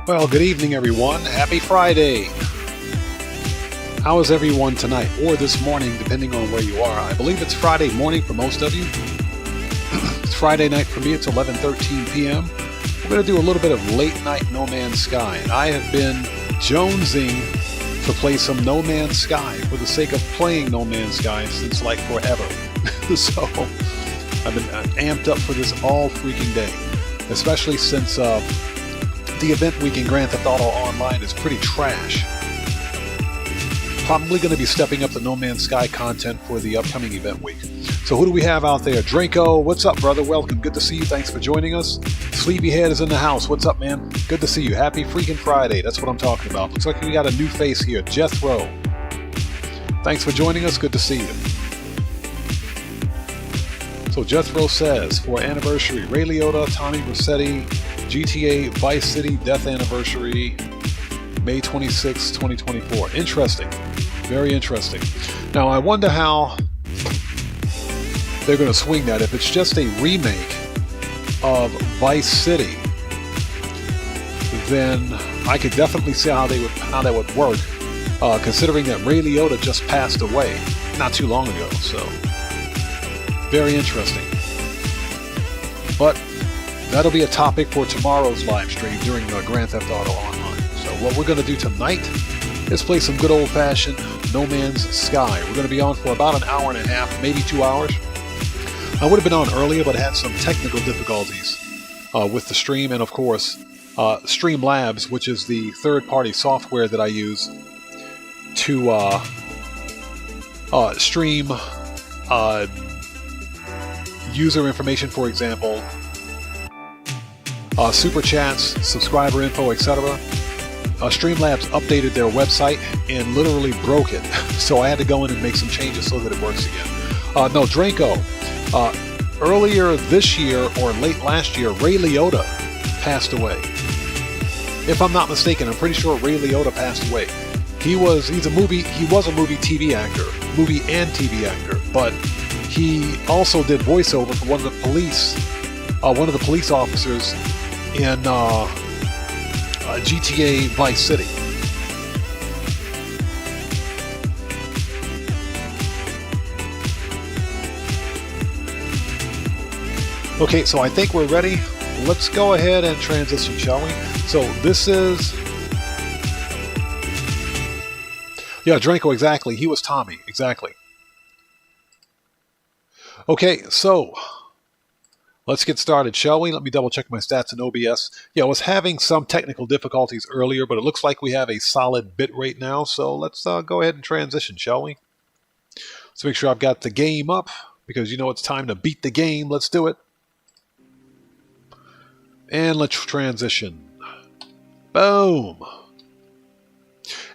Well, good evening, everyone. Happy Friday. How is everyone tonight, or this morning, depending on where you are? I believe it's Friday morning for most of you. It's Friday night for me. It's 11:13 p.m. We're going to do a little bit of late night No Man's Sky, and I have been jonesing to play some No Man's Sky for the sake of playing No Man's Sky since like forever. So I've been amped up for this all freaking day, especially since the event week in Grand Theft Auto Online is pretty trash. Probably going to be stepping up the No Man's Sky content for the upcoming event week. So who do we have out there? Draco, what's up, brother? Welcome. Good to see you. Thanks for joining us. Sleepyhead is in the house. What's up, man? Good to see you. Happy freaking Friday. That's what I'm talking about. Looks like we got a new face here. Jethro. Thanks for joining us. Good to see you. So Jethro says, for anniversary, Ray Liotta, Tommy Rossetti, GTA Vice City Death Anniversary, May 26, 2024. Interesting. Very interesting. Now, I wonder how they're going to swing that. If it's just a remake of Vice City, then I could definitely see how that would work, considering that Ray Liotta just passed away not too long ago. So, very interesting. But that'll be a topic for tomorrow's live stream during Grand Theft Auto Online. So what we're going to do tonight is play some good old-fashioned No Man's Sky. We're going to be on for about an hour and a half, maybe 2 hours. I would have been on earlier, but had some technical difficulties with the stream, and of course, Streamlabs, which is the third-party software that I use to stream user information, for example, super chats, subscriber info, etc. Streamlabs updated their website and literally broke it, so I had to go in and make some changes so that it works again. No, Draco, earlier this year or late last year, Ray Liotta passed away. If I'm not mistaken, I'm pretty sure Ray Liotta passed away. He was a movie TV actor, movie and TV actor, but he also did voiceover for one of the police officers in GTA Vice City. Okay, so I think we're ready. Let's go ahead and transition, shall we? So this is... Yeah, Draco, exactly. He was Tommy, exactly. Okay, so let's get started, shall we? Let me double check my stats in OBS. Yeah, I was having some technical difficulties earlier, but it looks like we have a solid bit rate now, so let's go ahead and transition, shall we? Let's make sure I've got the game up, because you know it's time to beat the game. Let's do it. And let's transition. Boom!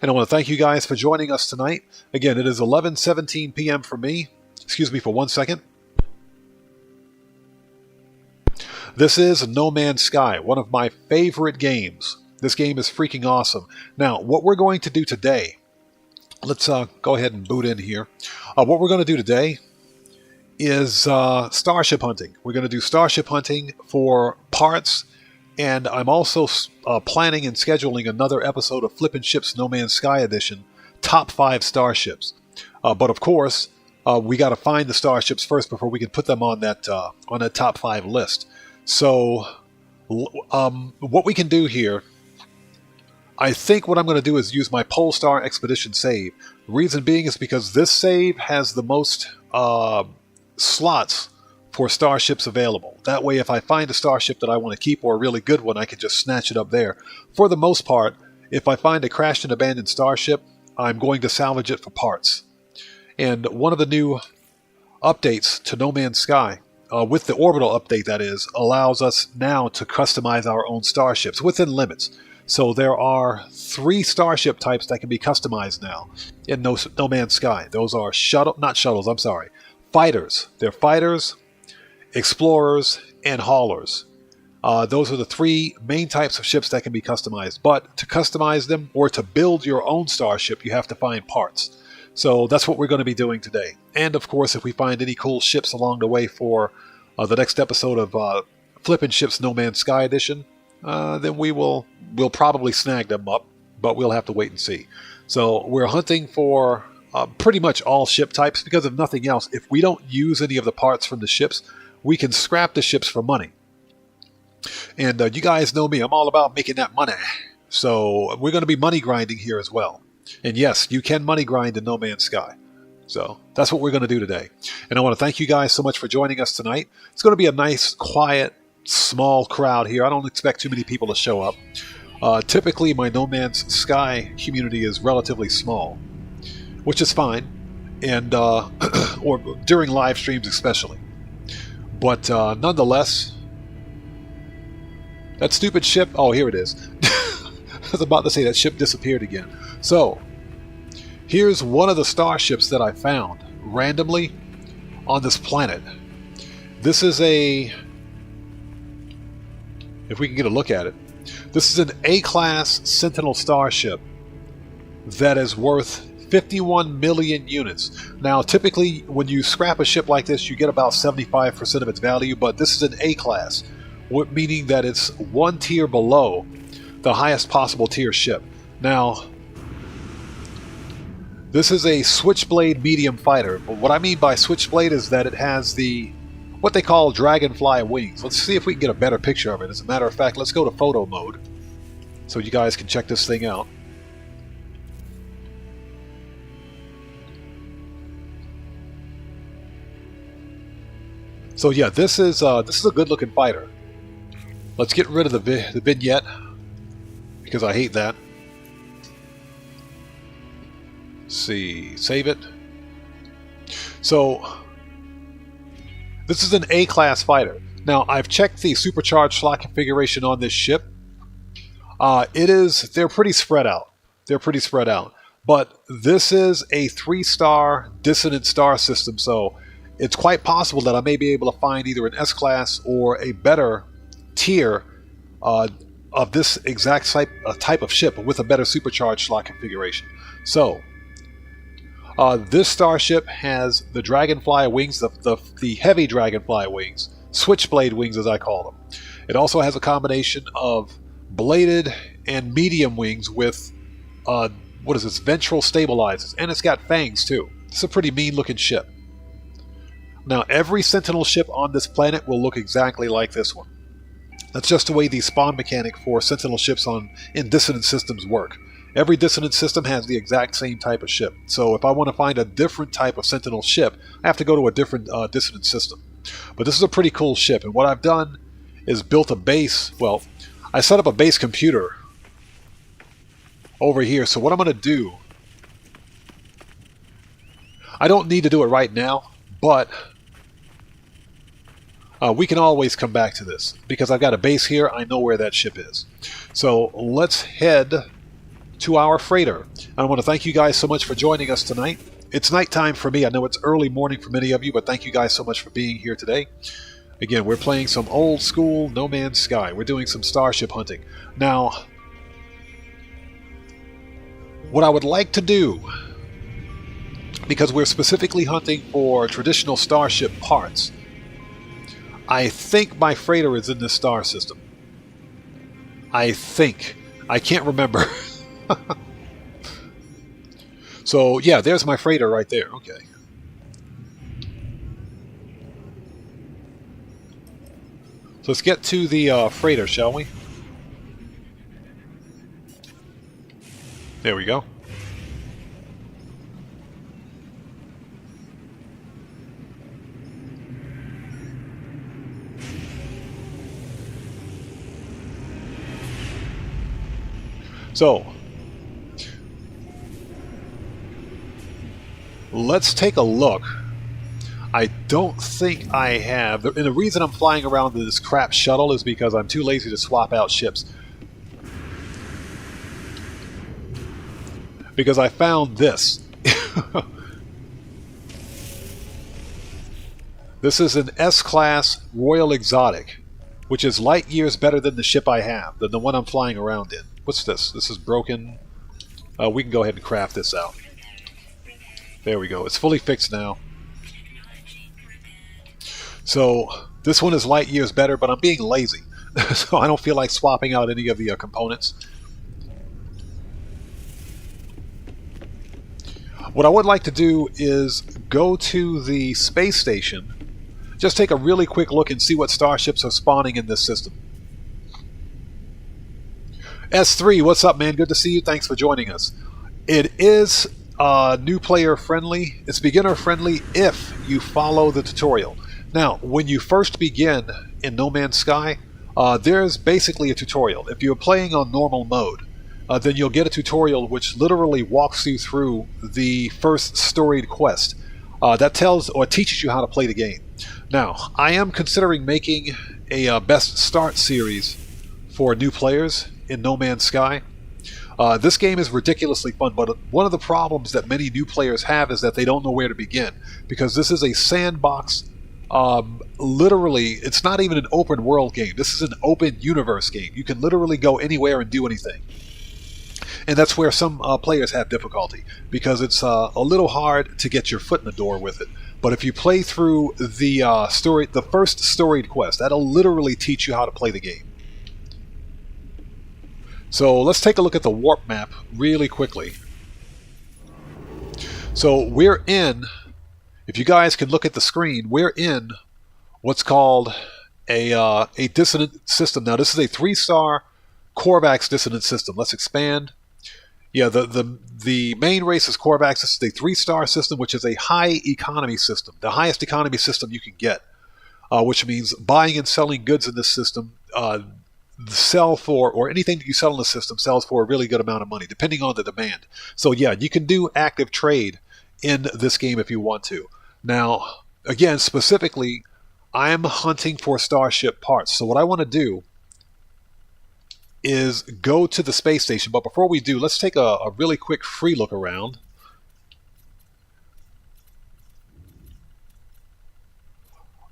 And I want to thank you guys for joining us tonight. Again, it is 11:17 p.m. for me. Excuse me for 1 second. This is No Man's Sky, one of my favorite games. This game is freaking awesome. Now, what we're going to do today, let's go ahead and boot in here. What we're going to do today is starship hunting. We're going to do starship hunting for parts, and I'm also planning and scheduling another episode of Flippin' Ships No Man's Sky Edition, Top 5 Starships. But of course, we got to find the starships first before we can put them on that top 5 list. So, what we can do here, I think what I'm going to do is use my Polestar Expedition save. The reason being is because this save has the most slots for starships available. That way, if I find a starship that I want to keep or a really good one, I can just snatch it up there. For the most part, if I find a crashed and abandoned starship, I'm going to salvage it for parts. And one of the new updates to No Man's Sky, with the Orbital update that is, allows us now to customize our own starships within limits. So there are 3 starship types that can be customized now in No Man's Sky. Those are fighters. They're fighters, explorers, and haulers. Those are the 3 main types of ships that can be customized. But to customize them or to build your own starship, you have to find parts. So that's what we're going to be doing today. And of course, if we find any cool ships along the way for the next episode of Flippin' Ships No Man's Sky Edition, then we'll probably snag them up, but we'll have to wait and see. So we're hunting for pretty much all ship types, because if nothing else, if we don't use any of the parts from the ships, we can scrap the ships for money. And you guys know me, I'm all about making that money. So we're going to be money grinding here as well. And yes, you can money grind in No Man's Sky. So that's what we're going to do today. And I want to thank you guys so much for joining us tonight. It's going to be a nice, quiet, small crowd here. I don't expect too many people to show up. Typically, my No Man's Sky community is relatively small, which is fine, and or during live streams especially. But nonetheless, that stupid ship, oh, here it is. I was about to say that ship disappeared again. So, here's one of the starships that I found randomly on this planet. This is a, if we can get a look at it, this is an A-class Sentinel starship that is worth 51 million units. Now, typically, when you scrap a ship like this, you get about 75% of its value, but this is an A-class, meaning that it's one tier below the highest possible tier ship. Now, this is a Switchblade medium fighter, but what I mean by Switchblade is that it has the, what they call dragonfly wings. Let's see if we can get a better picture of it. As a matter of fact, let's go to photo mode so you guys can check this thing out. So yeah, this is a good looking fighter. Let's get rid of the vignette, because I hate that. Let's see, save it. So this is an A-class fighter. Now, I've checked the supercharged slot configuration on this ship. They're pretty spread out. They're pretty spread out. But this is a 3-star dissonant star system, so it's quite possible that I may be able to find either an S-class or a better tier of this exact type of ship with a better supercharged slot configuration. So, this starship has the dragonfly wings, the heavy dragonfly wings, switchblade wings as I call them. It also has a combination of bladed and medium wings with, what is this, ventral stabilizers, and it's got fangs too. It's a pretty mean looking ship. Now, every Sentinel ship on this planet will look exactly like this one. That's just the way the spawn mechanic for Sentinel ships in dissonant systems work. Every dissonant system has the exact same type of ship. So if I want to find a different type of Sentinel ship, I have to go to a different dissonant system. But this is a pretty cool ship, and what I've done is built a base. Well, I set up a base computer over here. So what I'm going to do, I don't need to do it right now, but we can always come back to this, because I've got a base here. I know where that ship is. So let's head to our freighter. I want to thank you guys so much for joining us tonight. It's nighttime for me. I know it's early morning for many of you, but thank you guys so much for being here today. Again, we're playing some old school No Man's Sky. We're doing some starship hunting. Now, what I would like to do, because we're specifically hunting for traditional starship parts, I think my freighter is in this star system. I think. I can't remember. So, yeah, there's my freighter right there. Okay. So let's get to the freighter, shall we? There we go. So, let's take a look. I don't think I have, and the reason I'm flying around this crap shuttle is because I'm too lazy to swap out ships. Because I found this. This is an S-Class Royal Exotic, which is light years better than the ship I have, than the one I'm flying around in. What's this? This is broken. We can go ahead and craft this out. There we go. It's fully fixed now. So, this one is light years better, but I'm being lazy. so I don't feel like swapping out any of the components. What I would like to do is go to the space station, just take a really quick look and see what starships are spawning in this system. S3, what's up, man? Good to see you. Thanks for joining us. It is new player friendly. It's beginner friendly if you follow the tutorial. Now, when you first begin in No Man's Sky, there's basically a tutorial. If you're playing on normal mode, then you'll get a tutorial which literally walks you through the first storied quest. That tells or teaches you how to play the game. Now, I am considering making a Best Start series for new players in No Man's Sky. This game is ridiculously fun, but one of the problems that many new players have is that they don't know where to begin, because this is a sandbox. Literally, it's not even an open world game. This is an open universe game. You can literally go anywhere and do anything. And that's where some players have difficulty, because it's a little hard to get your foot in the door with it. But if you play through the first storied quest, that'll literally teach you how to play the game. So let's take a look at the warp map really quickly. So we're in, if you guys can look at the screen, we're in what's called a dissonant system. Now this is a 3-star Korvax dissonant system. Let's expand. Yeah, the main race is Korvax. This is a 3-star system, which is a high economy system, the highest economy system you can get, which means buying and selling goods in this system sell for, or anything that you sell in the system sells for a really good amount of money, depending on the demand. So yeah, you can do active trade in this game if you want to. Now, again, specifically, I'm hunting for Starship parts. So what I want to do is go to the space station. But before we do, let's take a really quick free look around.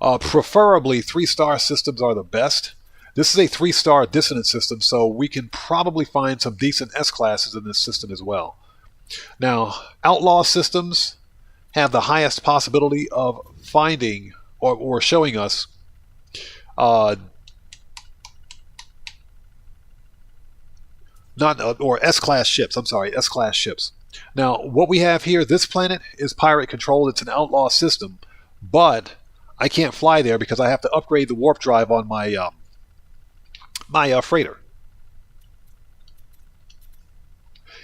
Preferably 3-star systems are the best. This is a 3-star dissonant system, so we can probably find some decent S-classes in this system as well. Now, outlaw systems have the highest possibility of finding or showing us or S-class ships. I'm sorry, S-class ships. Now, what we have here, this planet is pirate controlled. It's an outlaw system, but I can't fly there because I have to upgrade the warp drive on my freighter.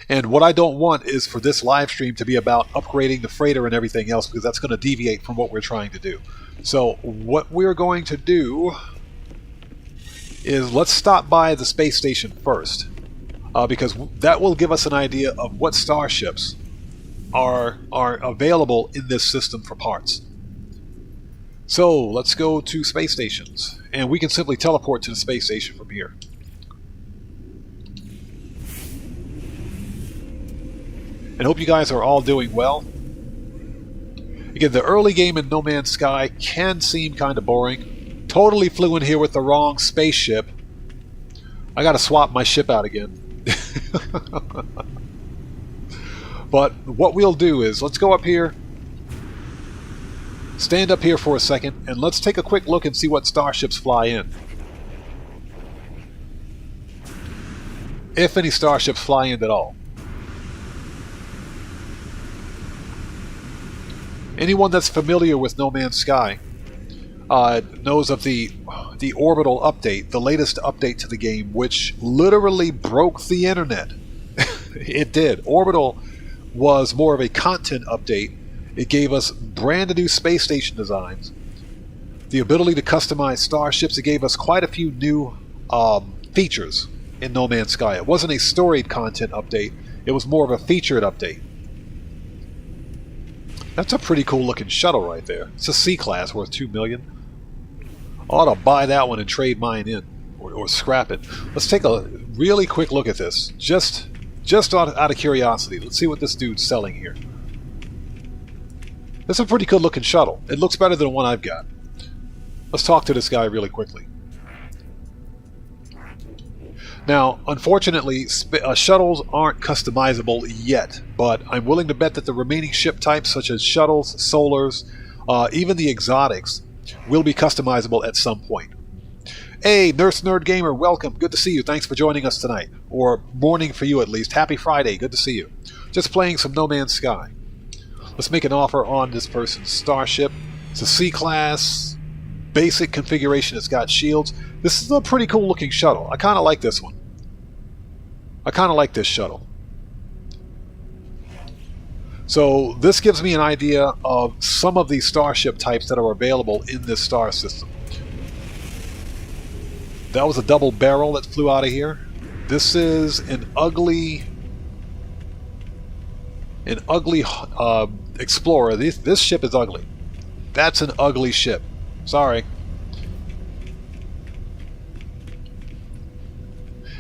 And what I don't want is for this live stream to be about upgrading the freighter and everything else, because that's going to deviate from what we're trying to do. So what we're going to do is let's stop by the space station first, because that will give us an idea of what starships are available in this system for parts. So let's go to space stations, and we can simply teleport to the space station from here. And hope you guys are all doing well. Again, the early game in No Man's Sky can seem kind of boring. Totally flew in here with the wrong spaceship. I gotta swap my ship out again. But what we'll do is, let's go up here, stand up here for a second, and let's take a quick look and see what starships fly in. If any starships fly in at all. Anyone that's familiar with No Man's Sky knows of the Orbital update, the latest update to the game, which literally broke the internet. It did. Orbital was more of a content update. It gave us brand new space station designs, the ability to customize starships. It gave us quite a few new features in No Man's Sky. It wasn't a storied content update. It was more of a featured update. That's a pretty cool looking shuttle right there. It's a C-class worth $2 million. I ought to buy that one and trade mine in, or scrap it. Let's take a really quick look at this, just out of curiosity. Let's see what this dude's selling here. This is a pretty good looking shuttle. It looks better than the one I've got. Let's talk to this guy really quickly. Now, unfortunately, shuttles aren't customizable yet, but I'm willing to bet that the remaining ship types, such as shuttles, solars, even the exotics, will be customizable at some point. Hey, Nurse Nerd Gamer, welcome. Good to see you. Thanks for joining us tonight. Or morning for you at least. Happy Friday. Good to see you. Just playing some No Man's Sky. Let's make an offer on this person's Starship. It's a C-class, basic configuration. It's got shields. This is a pretty cool looking shuttle. I kind of like this one. I kind of like this shuttle. So this gives me an idea of some of these Starship types that are available in this star system. That was a double barrel that flew out of here. This is an ugly explorer. This ship is ugly. That's an ugly ship. Sorry.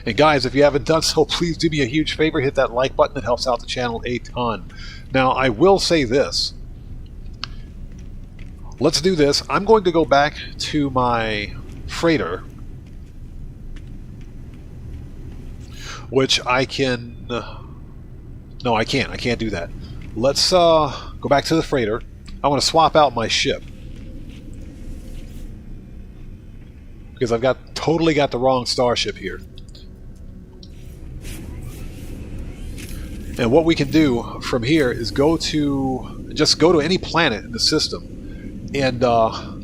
And guys, if you haven't done so, please do me a huge favor. Hit that like button. It helps out the channel a ton. Now, I will say this. Let's do this. I'm going to go back to my freighter, which I can... No, I can't. I can't do that. Let's go back to the freighter. I want to swap out my ship, because I've totally got the wrong Starship here. And what we can do from here is just go to any planet in the system, and I'll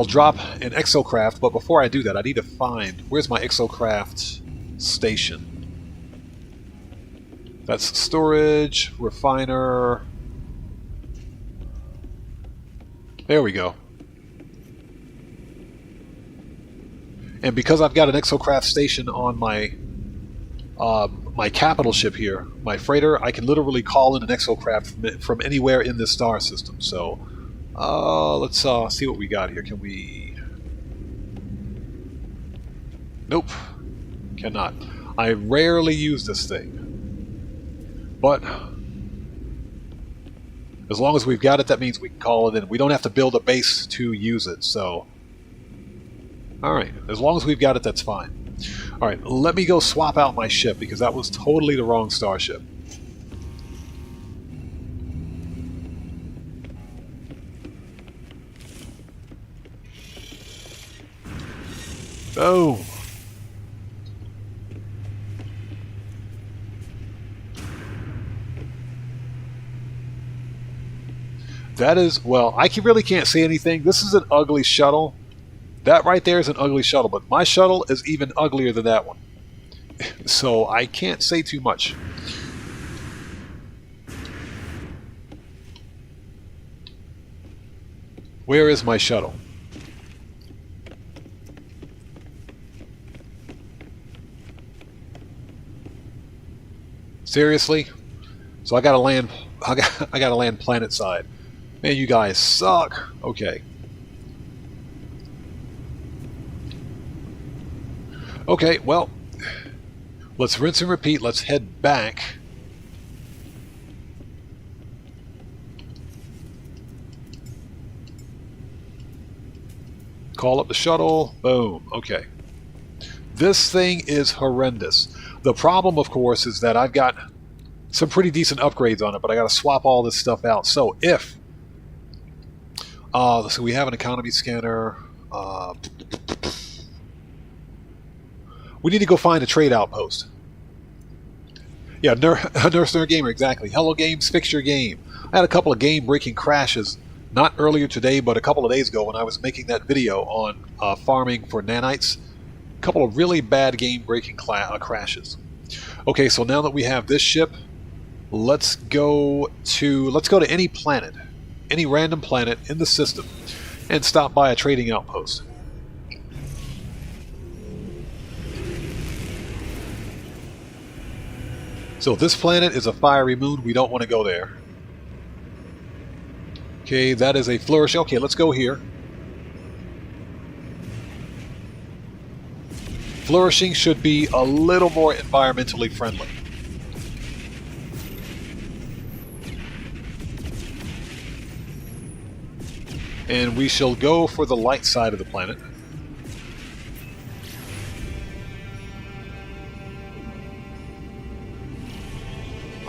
drop an exocraft. But before I do that, I need to find, where's my exocraft station? That's storage, refiner. There we go. And because I've got an exocraft station on my my capital ship here, my freighter, I can literally call in an exocraft from anywhere in this star system. So let's see what we got here. Can we... Nope. Cannot. I rarely use this thing. But as long as we've got it, that means we can call it in. We don't have to build a base to use it, so... Alright, as long as we've got it, that's fine. Alright, let me go swap out my ship, because that was totally the wrong Starship. Boom! That is, well, I really can't see anything. This is an ugly shuttle. That right there is an ugly shuttle, but my shuttle is even uglier than that one. So I can't say too much. Where is my shuttle? Seriously? So I gotta land. I gotta land planet side. Man, you guys suck. Okay. Okay, well, let's rinse and repeat. Let's head back. Call up the shuttle. Boom. Okay. This thing is horrendous. The problem, of course, is that I've got some pretty decent upgrades on it, but I got to swap all this stuff out. So if... so we have an economy scanner. We need to go find a trade outpost. Yeah, Nurse Nerd Gamer, exactly. Hello Games, fix your game. I had a couple of game-breaking crashes, not earlier today, but a couple of days ago when I was making that video on farming for nanites. A couple of really bad game-breaking crashes. Okay, so now that we have this ship, let's go to any planet, any random planet in the system, and stop by a trading outpost. So this planet is a fiery moon. We don't want to go there. Okay, that is a flourish. Okay, let's go here. Flourishing should be a little more environmentally friendly. And we shall go for the light side of the planet.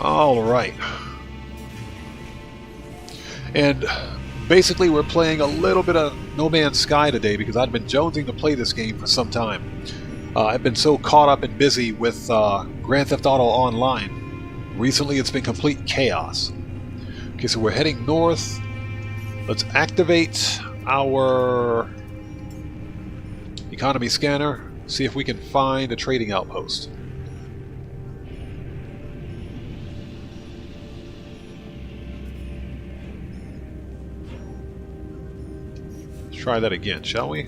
All right. And Basically, we're playing a little bit of No Man's Sky today because I've been jonesing to play this game for some time. I've been so caught up and busy with Grand Theft Auto Online. Recently, it's been complete chaos. Okay, so we're heading north. Let's activate our economy scanner. See if we can find a trading outpost. Let's try that again, shall we?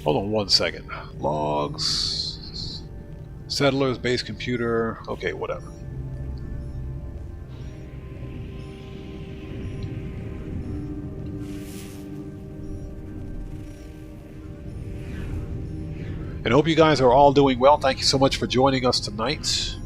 Hold on one second. Logs. Settlers, base computer. Okay, whatever. And I hope you guys are all doing well. Thank you so much for joining us tonight.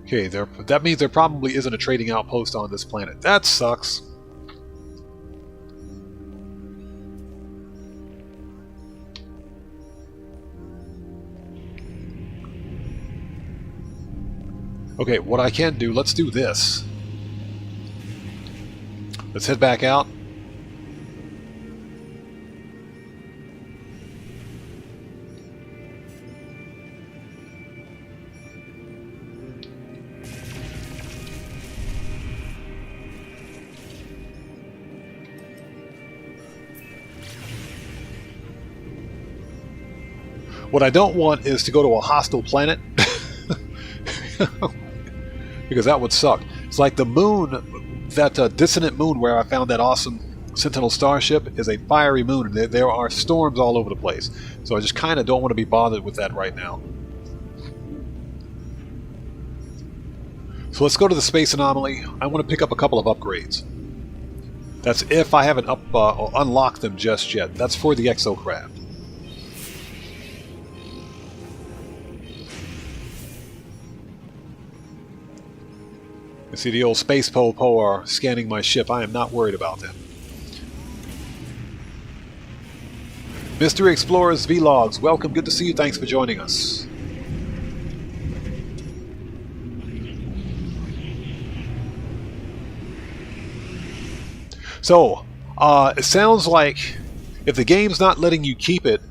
Okay, that means there probably isn't a trading outpost on this planet. That sucks. Okay, what I can do, let's do this. Let's head back out. What I don't want is to go to a hostile planet. Because that would suck. It's like the moon, that dissonant moon where I found that awesome Sentinel Starship is a fiery moon. There are storms all over the place. So I just kind of don't want to be bothered with that right now. So let's go to the space anomaly. I want to pick up a couple of upgrades. That's if I haven't unlocked them just yet. That's for the exocraft. I see the old space po-po are scanning my ship. I am not worried about them. Mystery Explorers Vlogs, welcome. Good to see you. Thanks for joining us. So, it sounds like if the game's not letting you keep it,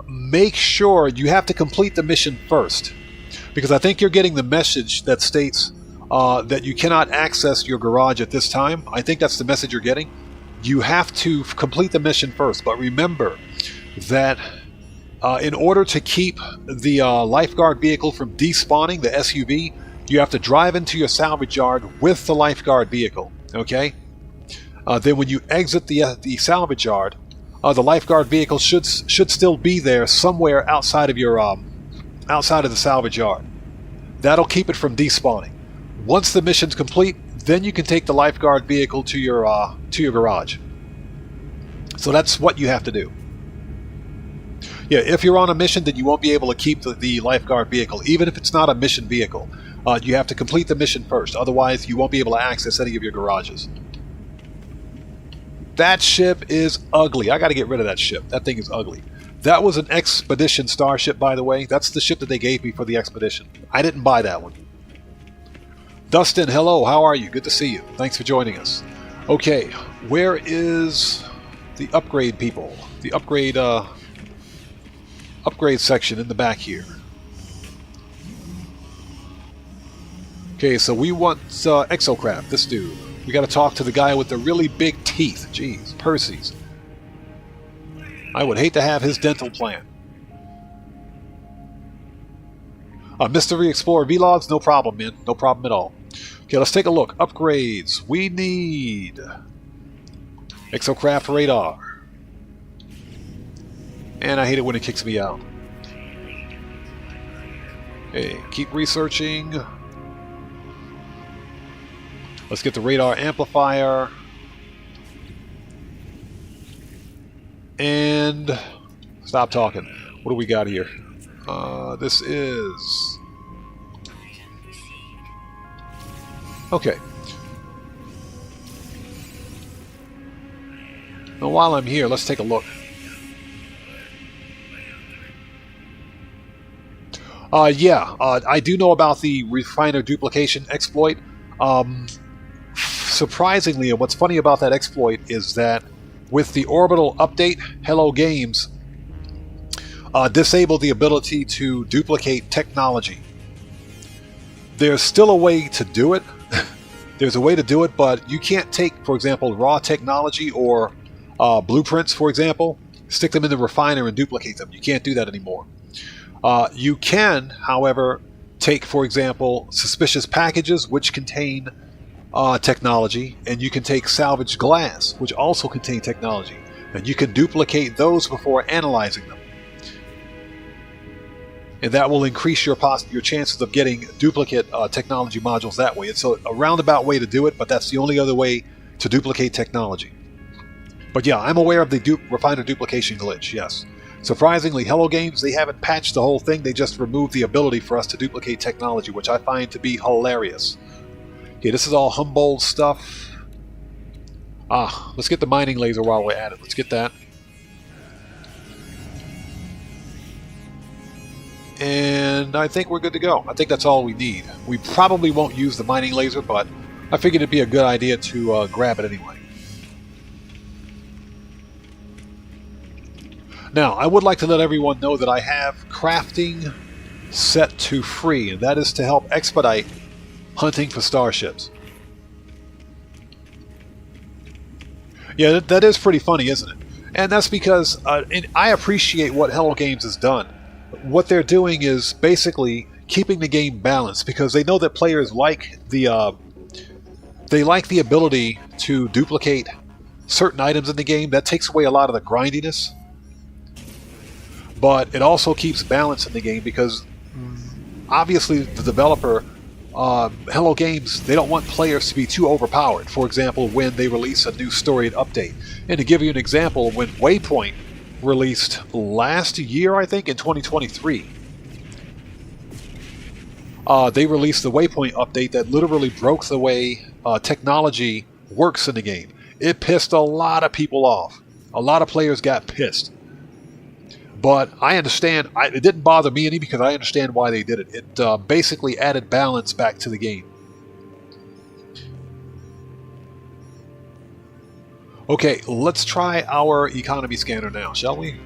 make sure you have to complete the mission first. Because I think you're getting the message that states that you cannot access your garage at this time. I think that's the message you're getting. You have to complete the mission first, but remember that in order to keep the lifeguard vehicle from despawning, the SUV, you have to drive into your salvage yard with the lifeguard vehicle, okay? Then when you exit the salvage yard, the lifeguard vehicle should still be there somewhere outside of your outside of the salvage yard. That'll keep it from despawning. Once the mission's complete, then you can take the lifeguard vehicle to your garage. So that's what you have to do. Yeah, if you're on a mission, then you won't be able to keep the lifeguard vehicle, even if it's not a mission vehicle. You have to complete the mission first, otherwise you won't be able to access any of your garages. That ship is ugly. I got to get rid of that ship. That thing is ugly. That was an expedition starship, by the way. That's the ship that they gave me for the expedition. I didn't buy that one. Dustin, hello, how are you? Good to see you. Thanks for joining us. Okay, where is the upgrade people? The upgrade section in the back here. Okay, so we want exocraft, this dude. We got to talk to the guy with the really big teeth. Jeez, Percy's. I would hate to have his dental plan. Mystery Explorer Vlogs, no problem, man. No problem at all. Okay, let's take a look. Upgrades. We need exocraft radar. And I hate it when it kicks me out. Okay, keep researching. Let's get the radar amplifier. And stop talking. What do we got here? This is... Okay. Now while I'm here, let's take a look. I do know about the refiner duplication exploit. Surprisingly, and what's funny about that exploit is that with the Orbital update, Hello Games disabled the ability to duplicate technology. There's still a way to do it. There's a way to do it, but you can't take, for example, raw technology or blueprints, for example, stick them in the refiner and duplicate them. You can't do that anymore. You can, however, take, for example, suspicious packages which contain technology, and you can take salvaged glass, which also contain technology, and you can duplicate those before analyzing them. And that will increase your chances of getting duplicate technology modules that way. It's a roundabout way to do it, but that's the only other way to duplicate technology. But yeah, I'm aware of the refiner duplication glitch, yes. Surprisingly, Hello Games, they haven't patched the whole thing, they just removed the ability for us to duplicate technology, which I find to be hilarious. Okay, this is all Humboldt stuff. Let's get the mining laser while we're at it. Let's get that. And I think we're good to go. I think that's all we need. We probably won't use the mining laser, but I figured it'd be a good idea to grab it anyway. Now, I would like to let everyone know that I have crafting set to free, and that is to help expedite hunting for starships. Yeah, that is pretty funny, isn't it? And that's because and I appreciate what Hello Games has done. What they're doing is basically keeping the game balanced, because they know that players like the ability to duplicate certain items in the game. That takes away a lot of the grindiness. But it also keeps balance in the game, because obviously the developer, Hello Games, they don't want players to be too overpowered. For example, when they release a new storied update. And to give you an example, when Waypoint released last year, I think, in 2023, they released the Waypoint update that literally broke the way technology works in the game. It pissed a lot of people off. A lot of players got pissed. But I understand, it didn't bother me any, because I understand why they did it. It basically added balance back to the game. Okay, let's try our economy scanner now, shall we?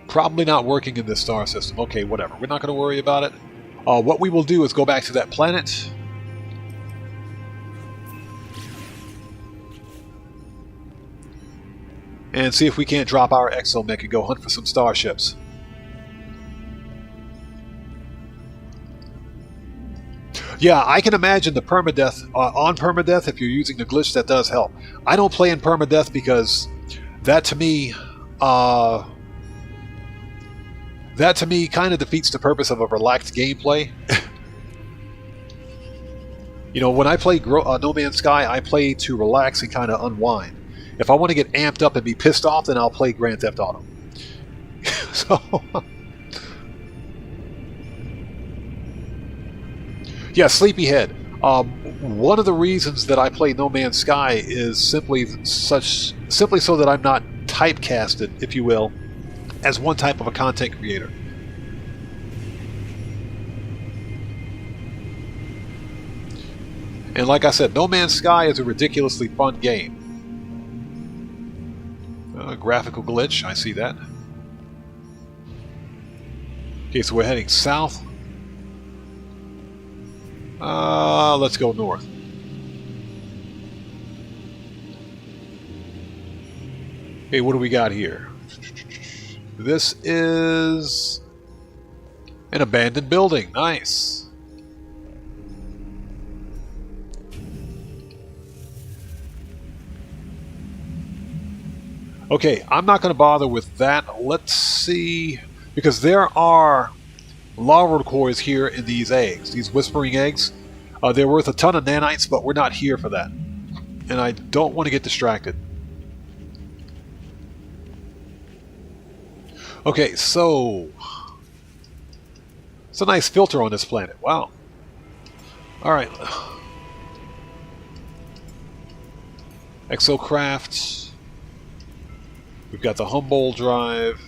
Probably not working in this star system. Okay, whatever. We're not going to worry about it. What we will do is go back to that planet. And see if we can't drop our exomech and go hunt for some starships. Yeah, I can imagine the permadeath, on permadeath, if you're using the glitch, that does help. I don't play in permadeath because that to me kind of defeats the purpose of a relaxed gameplay. You know, when I play No Man's Sky, I play to relax and kind of unwind. If I want to get amped up and be pissed off, then I'll play Grand Theft Auto. So, yeah, Sleepyhead. One of the reasons that I play No Man's Sky is simply so that I'm not typecasted, if you will, as one type of a content creator. And like I said, No Man's Sky is a ridiculously fun game. Graphical glitch, I see that. Okay, so we're heading south. Let's go north. Okay, what do we got here? This is an abandoned building. Nice. Okay, I'm not going to bother with that. Let's see, because there are larval cores here in these eggs, these whispering eggs. They're worth a ton of nanites, but we're not here for that. And I don't want to get distracted. Okay, so it's a nice filter on this planet. Wow. Alright. Exocraft. We've got the Humboldt drive.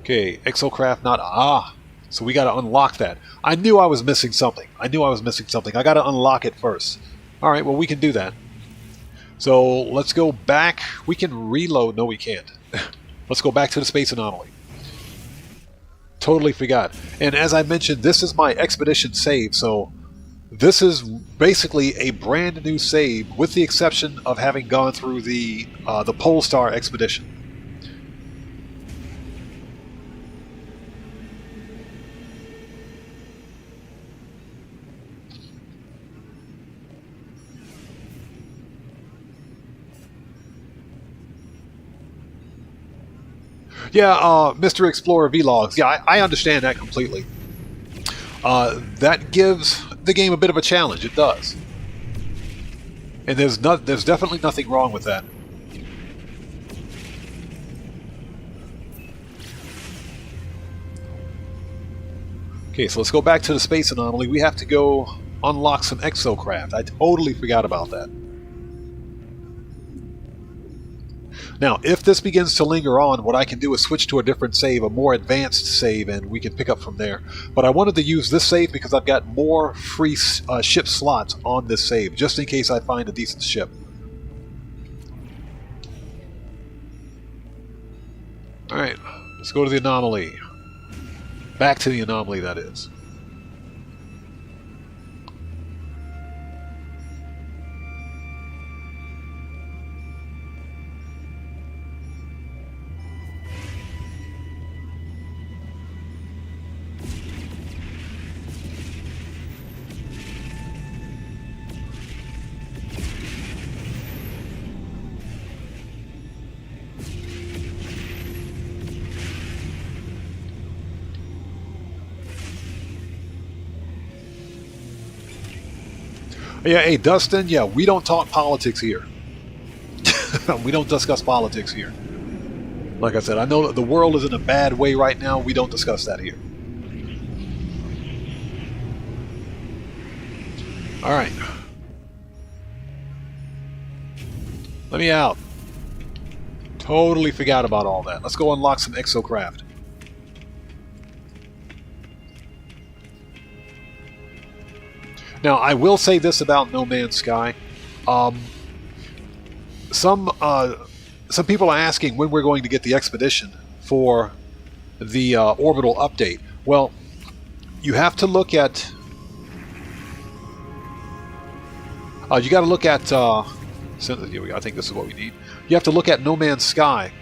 Okay, Exocraft not... Ah! So we got to unlock that. I knew I was missing something. I got to unlock it first. Alright, well we can do that. So let's go back. We can reload. No, we can't. Let's go back to the space anomaly. Totally forgot. And as I mentioned, this is my expedition save, so this is basically a brand new save, with the exception of having gone through the Polestar expedition. Yeah, Mr. Explorer Vlogs. Yeah, I understand that completely. That gives the game a bit of a challenge. It does, and there's definitely nothing wrong with that. Okay, so let's go back to the space anomaly. We have to go unlock some exocraft. I totally forgot about that. Now, if this begins to linger on, what I can do is switch to a different save, a more advanced save, and we can pick up from there. But I wanted to use this save because I've got more free ship slots on this save, just in case I find a decent ship. Alright, let's go to the anomaly. Back to the anomaly, that is. Yeah, hey, Dustin, yeah, we don't talk politics here. We don't discuss politics here. Like I said, I know that the world is in a bad way right now. We don't discuss that here. Alright. Let me out. Totally forgot about all that. Let's go unlock some exocraft. Now, I will say this about No Man's Sky. Some people are asking when we're going to get the expedition for the Orbital update. Well, you have to look at... you got to look at... here we go. I think this is what we need. You have to look at No Man's Sky.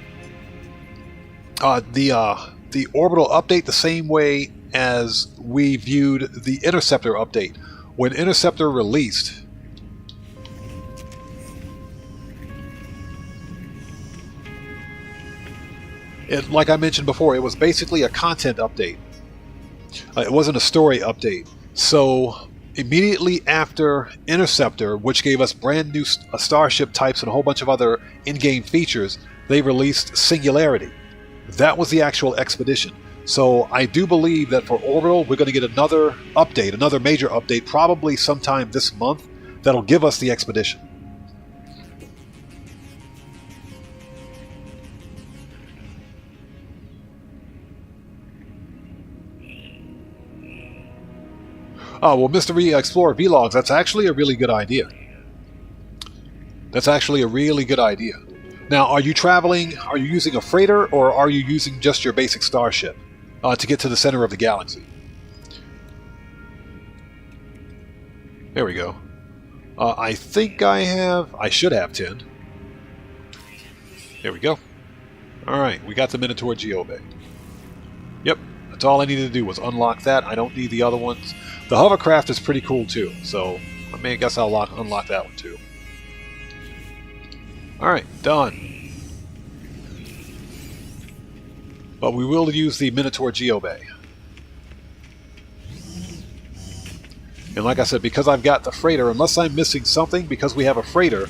The Orbital update the same way as we viewed the Interceptor update. When Interceptor released, like I mentioned before, it was basically a content update. It wasn't a story update. So immediately after Interceptor, which gave us brand new Starship types and a whole bunch of other in-game features, they released Singularity. That was the actual expedition. So I do believe that for Orbital, we're going to get another update, another major update, probably sometime this month, that'll give us the expedition. Oh, well, Mr. Explorer Vlogs, that's actually a really good idea. That's actually a really good idea. Now, are you traveling, are you using a freighter, or are you using just your basic starship to get to the center of the galaxy? There we go. I think I should have 10. There we go. Alright, we got the Minotaur Geobay. Yep, that's all I needed to do was unlock that. I don't need the other ones. The hovercraft is pretty cool too, so I guess I'll unlock that one too. Alright, done. But we will use the Minotaur Geobay. And like I said, because I've got the freighter, unless I'm missing something, because we have a freighter,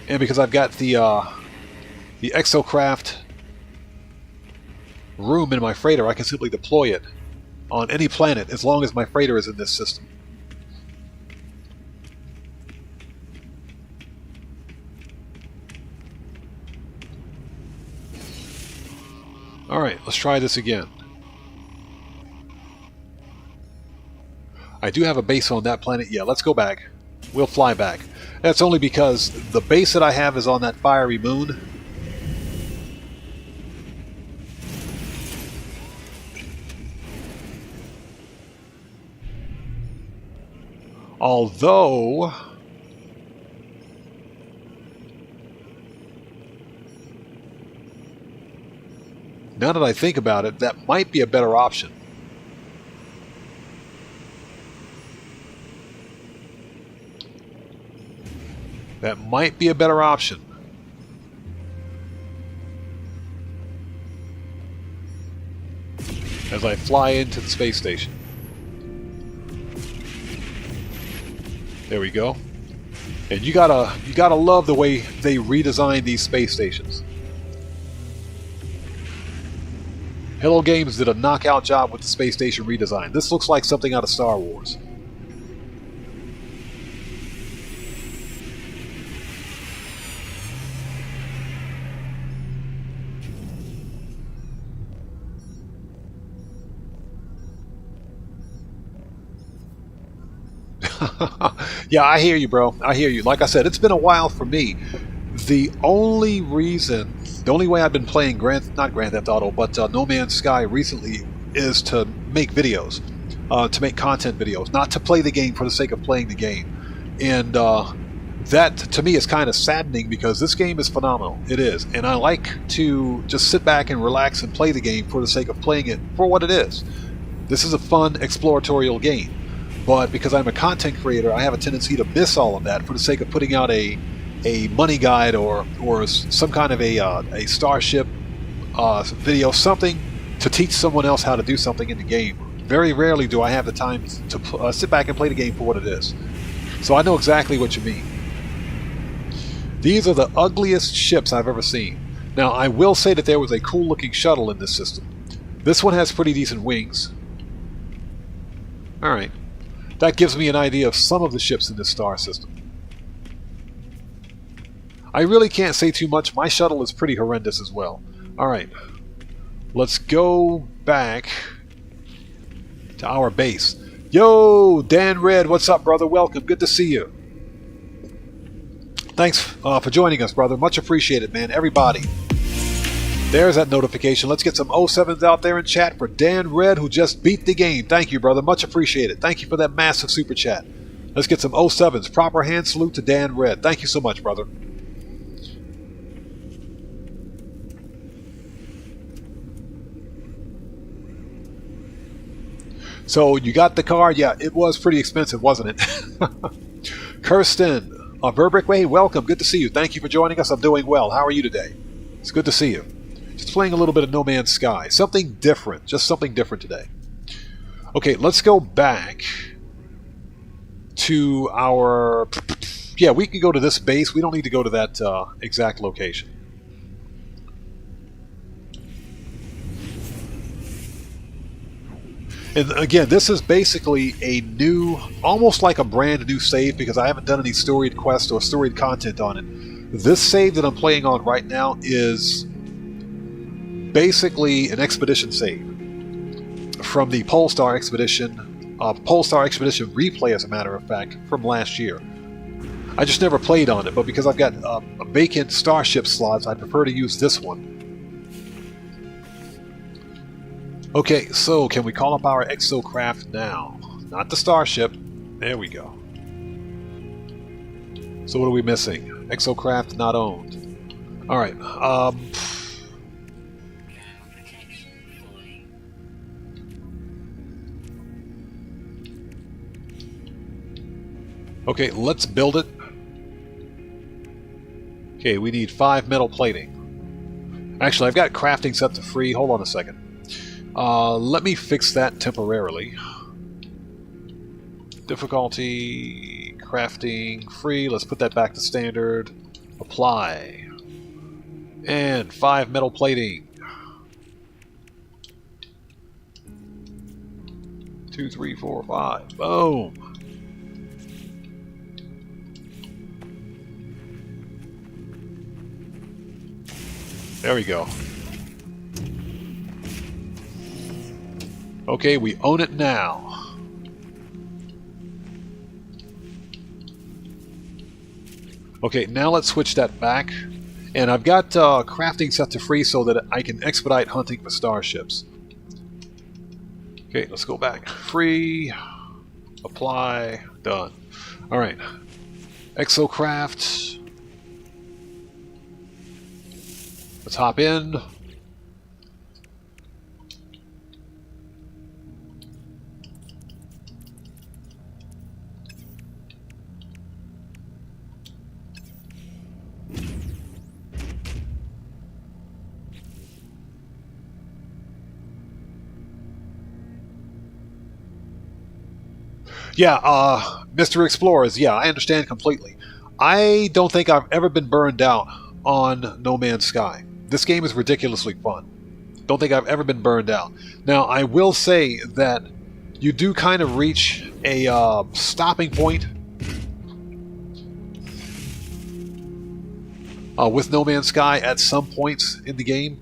and because I've got the exocraft room in my freighter, I can simply deploy it on any planet as long as my freighter is in this system. Alright, let's try this again. I do have a base on that planet. Yeah, let's go back. We'll fly back. That's only because the base that I have is on that fiery moon. Although... now that I think about it, that might be a better option. That might be a better option. As I fly into the space station. There we go. And you gotta love the way they redesign these space stations. Hello Games did a knockout job with the space station redesign. This looks like something out of Star Wars. Yeah, I hear you, bro. I hear you. Like I said, it's been a while for me. The only way I've been playing not Grand Theft Auto, but No Man's Sky recently is to make videos, to make content videos, not to play the game for the sake of playing the game. And that, to me, is kind of saddening because this game is phenomenal. It is. And I like to just sit back and relax and play the game for the sake of playing it for what it is. This is a fun, exploratorial game. But because I'm a content creator, I have a tendency to miss all of that for the sake of putting out a money guide or some kind of a Starship video, something to teach someone else how to do something in the game. Very rarely do I have the time to sit back and play the game for what it is. So I know exactly what you mean. These are the ugliest ships I've ever seen. Now, I will say that there was a cool looking shuttle in this system. This one has pretty decent wings. Alright. That gives me an idea of some of the ships in this star system. I really can't say too much. My shuttle is pretty horrendous as well. Alright. Let's go back to our base. Yo, Dan Red, what's up, brother? Welcome. Good to see you. Thanks for joining us, brother. Much appreciated, man. Everybody. There's that notification. Let's get some 07s out there in chat for Dan Red, who just beat the game. Thank you, brother. Much appreciated. Thank you for that massive super chat. Let's get some 07s. Proper hand salute to Dan Red. Thank you so much, brother. So, you got the car? Yeah, it was pretty expensive, wasn't it? Kirsten, Verbrick, welcome. Good to see you. Thank you for joining us. I'm doing well. How are you today? It's good to see you. Just playing a little bit of No Man's Sky. Something different. Just something different today. Okay, let's go back to our... yeah, we can go to this base. We don't need to go to that exact location. And again, this is basically a new, almost like a brand new save because I haven't done any storied quests or storied content on it. This save that I'm playing on right now is basically an expedition save from the Polestar Expedition replay, as a matter of fact, from last year. I just never played on it, but because I've got vacant Starship slots, I prefer to use this one. Okay, so can we call up our exocraft now? Not the Starship. There we go. So what are we missing? Exocraft not owned. Alright, okay, let's build it. Okay, we need 5 metal plating. Actually, I've got crafting set to free. Hold on a second. Let me fix that temporarily. Difficulty, crafting, free. Let's put that back to standard. Apply. And 5 metal plating. 2, 3, 4, 5. Boom. There we go. Okay, we own it now. Okay, now let's switch that back. And I've got crafting set to free so that I can expedite hunting for starships. Okay, let's go back. Free. Apply. Done. Alright. Exocraft. Let's hop in. Yeah, Mr. Explorers, yeah, I understand completely. I don't think I've ever been burned out on No Man's Sky. This game is ridiculously fun. Don't think I've ever been burned out. Now, I will say that you do kind of reach a stopping point with No Man's Sky at some points in the game.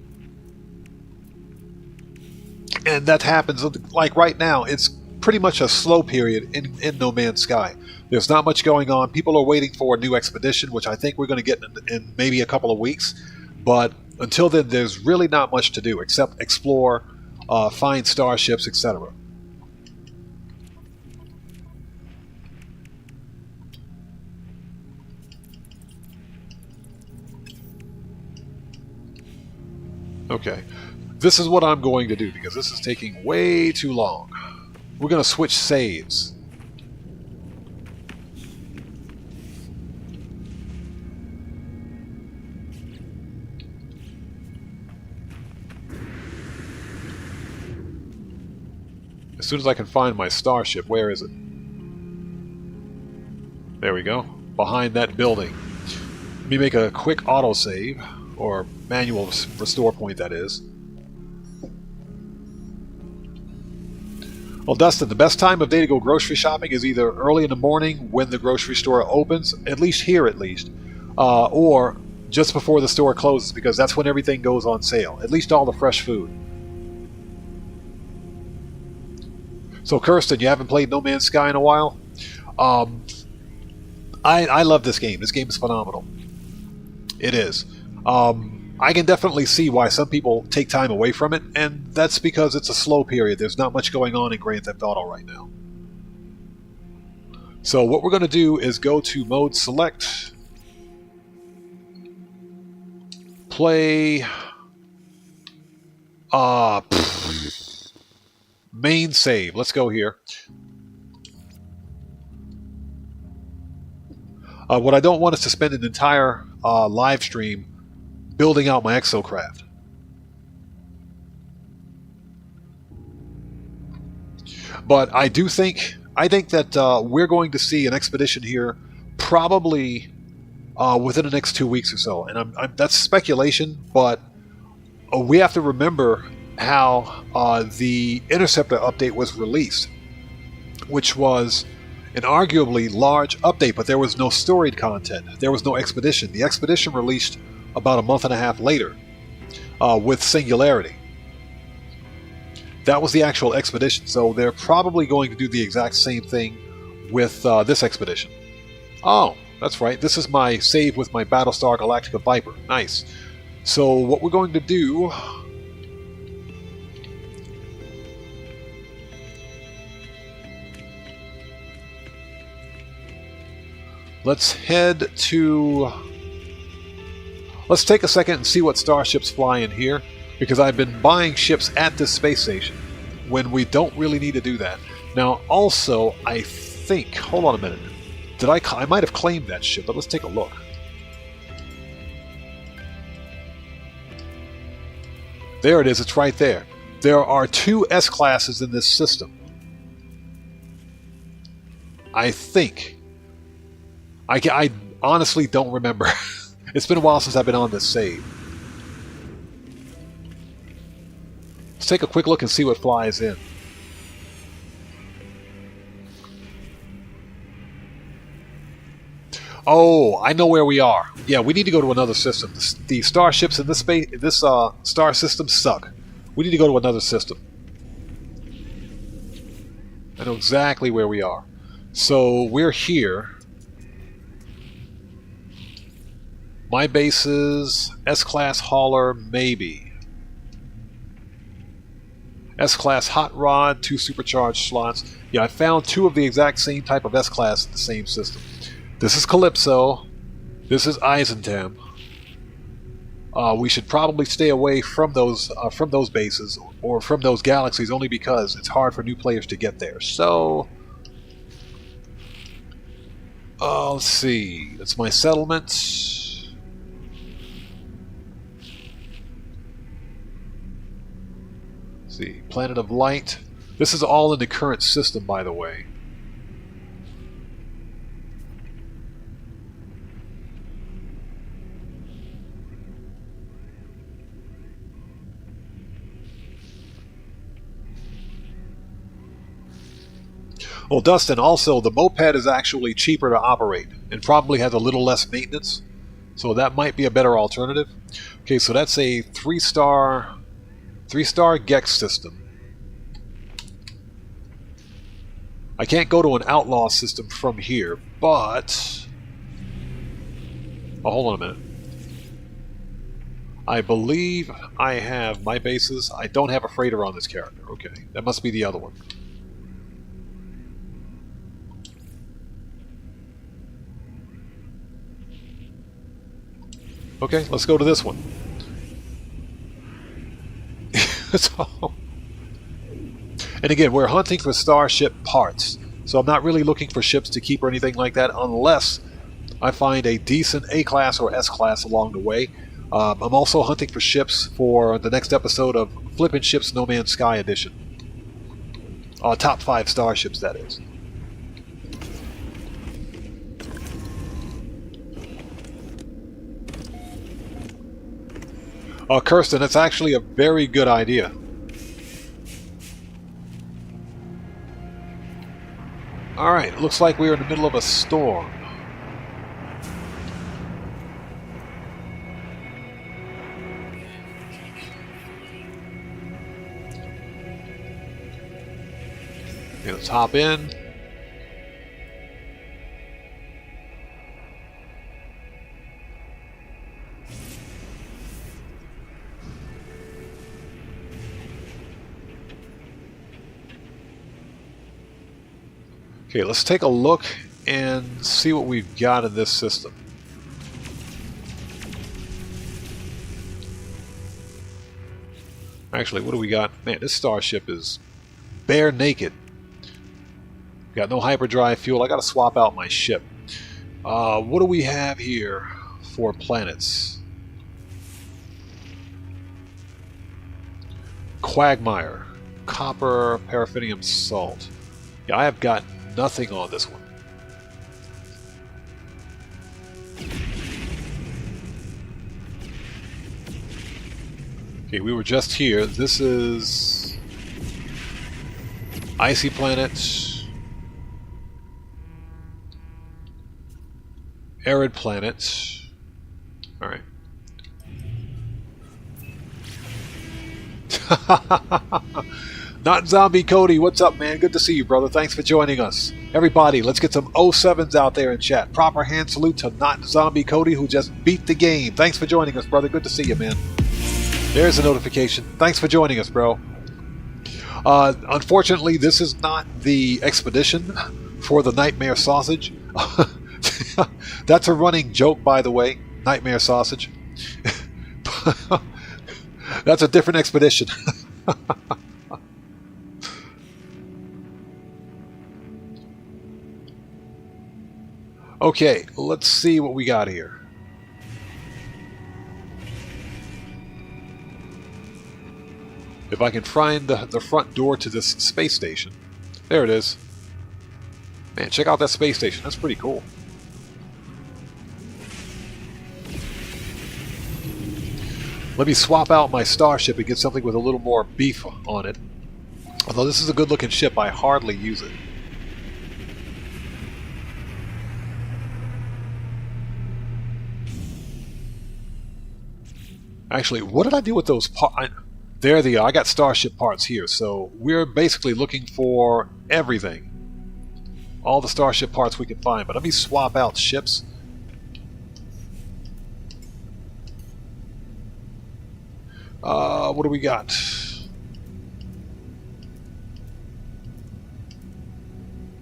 And that happens, like right now, it's pretty much a slow period in No Man's Sky. There's not much going on. People are waiting for a new expedition, which I think we're going to get in maybe a couple of weeks. But until then, there's really not much to do except explore, find starships, etc. Okay, this is what I'm going to do because this is taking way too long. We're going to switch saves. As soon as I can find my starship, where is it? There we go. Behind that building. Let me make a quick autosave, or manual restore point, that is. Well, Dustin, the best time of day to go grocery shopping is either early in the morning when the grocery store opens, at least here at least, or just before the store closes, because that's when everything goes on sale, at least all the fresh food. So, Kirsten, you haven't played No Man's Sky in a while? I love this game. This game is phenomenal. It is. I can definitely see why some people take time away from it, and that's because it's a slow period. There's not much going on in Grand Theft Auto right now. So what we're going to do is go to Mode Select, play, main save. Let's go here. What I don't want is to spend an entire live stream building out my exocraft. But I think that we're going to see an expedition here probably within the next 2 weeks or so. And that's speculation, but we have to remember how the Interceptor update was released, which was an arguably large update, but there was no storied content. There was no expedition. The expedition released about a month and a half later with Singularity. That was the actual expedition, so they're probably going to do the exact same thing with this expedition. Oh, that's right. This is my save with my Battlestar Galactica Viper. Nice. So what we're going to do... Let's head to... Let's take a second and see what starships fly in here, because I've been buying ships at this space station when we don't really need to do that. Now, also, I think... Hold on a minute. I might have claimed that ship, but let's take a look. There it is. It's right there. There are 2 S classes in this system. I think. I honestly don't remember. It's been a while since I've been on this save. Let's take a quick look and see what flies in. Oh, I know where we are. Yeah, we need to go to another system. The starships in this space, this star system suck. We need to go to another system. I know exactly where we are. So we're here. My base is S-Class Hauler, maybe. S-Class Hot Rod, 2 supercharged slots. Yeah, I found 2 of the exact same type of S-Class in the same system. This is Calypso. This is Eisentam. We should probably stay away from those bases or from those galaxies, only because it's hard for new players to get there. So, let's see. That's my settlement. Let's see, Planet of Light. This is all in the current system, by the way. Well, Dustin, also, the moped is actually cheaper to operate and probably has a little less maintenance, so that might be a better alternative. Okay, so that's a 3-star Gex system. I can't go to an outlaw system from here, but... Oh, hold on a minute. I believe I have my bases. I don't have a freighter on this character. Okay, that must be the other one. Okay, let's go to this one. So, and again, we're hunting for Starship parts, so I'm not really looking for ships to keep or anything like that unless I find a decent A-Class or S-Class along the way. I'm also hunting for ships for the next episode of Flippin' Ships No Man's Sky Edition. Top 5 starships, that is. Kirsten, that's actually a very good idea. Alright, looks like we're in the middle of a storm. Okay, let's hop in. Okay, let's take a look and see what we've got in this system. Actually, what do we got? Man, this starship is bare naked. Got no hyperdrive fuel. I gotta swap out my ship. What do we have here for planets? Quagmire, copper, paraffinium salt. Yeah, I have got nothing on this one. Okay, we were just here. This is Icy Planet, Arid Planet. Alright. Not Zombie Cody, what's up, man? Good to see you, brother. Thanks for joining us. Everybody, let's get some 07s out there in chat. Proper hand salute to Not Zombie Cody, who just beat the game. Thanks for joining us, brother. Good to see you, man. There's a notification. Thanks for joining us, bro. Unfortunately, this is not the expedition for the Nightmare Sausage. That's a running joke, by the way. Nightmare Sausage. That's a different expedition. Okay, let's see what we got here. If I can find the front door to this space station. There it is. Man, check out that space station. That's pretty cool. Let me swap out my Starship and get something with a little more beef on it. Although this is a good looking ship, I hardly use it. Actually, what did I do with those parts? There they are. I got Starship parts here, so we're basically looking for everything. All the Starship parts we can find, but let me swap out ships. What do we got?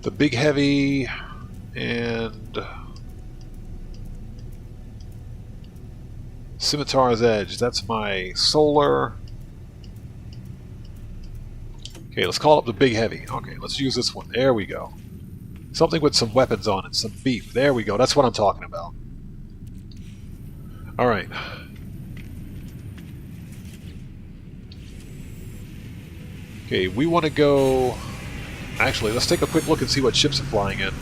The Big Heavy and Scimitar's Edge. That's my solar. Okay, let's call up the Big Heavy. Okay, let's use this one. There we go. Something with some weapons on it, some beef. There we go. That's what I'm talking about. Alright. Okay, we want to go... Actually, let's take a quick look and see what ships are flying in.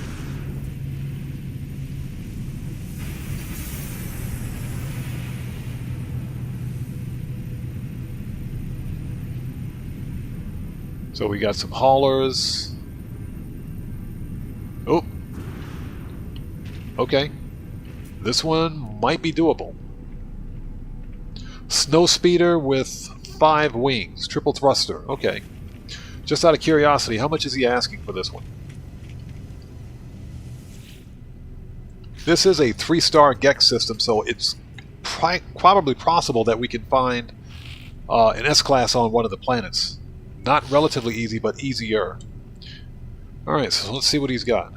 So we got some haulers. Oh. Okay. This one might be doable. Snow speeder with 5 wings. Triple thruster. Okay. Just out of curiosity, how much is he asking for this one? This is a 3-star Gex system, so it's probably possible that we can find an S-class on one of the planets. Not relatively easy, but easier. Alright, so let's see what he's got.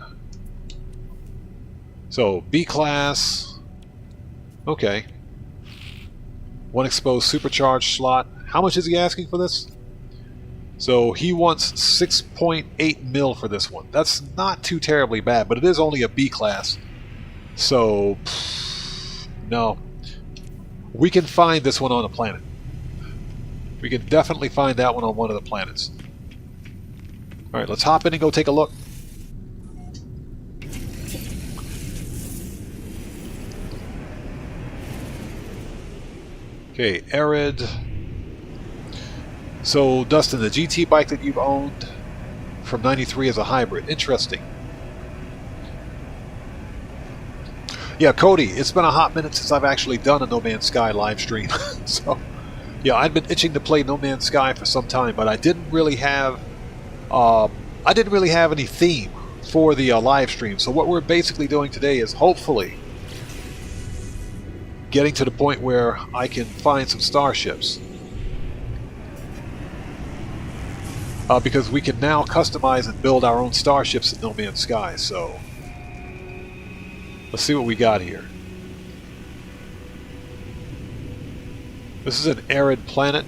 So, B-class. Okay. 1 exposed supercharged slot. How much is he asking for this? So, he wants 6.8 mil for this one. That's not too terribly bad, but it is only a B-class. So, no. We can find this one on a planet. We can definitely find that one on one of the planets. Alright, let's hop in and go take a look. Okay, Arid. So, Dustin, the GT bike that you've owned from 93 is a hybrid. Interesting. Yeah, Cody, it's been a hot minute since I've actually done a No Man's Sky live stream. So, yeah, I'd been itching to play No Man's Sky for some time, but I didn't really have any theme for the live stream. So what we're basically doing today is hopefully getting to the point where I can find some starships. Because we can now customize and build our own starships in No Man's Sky. So let's see what we got here. This is an arid planet.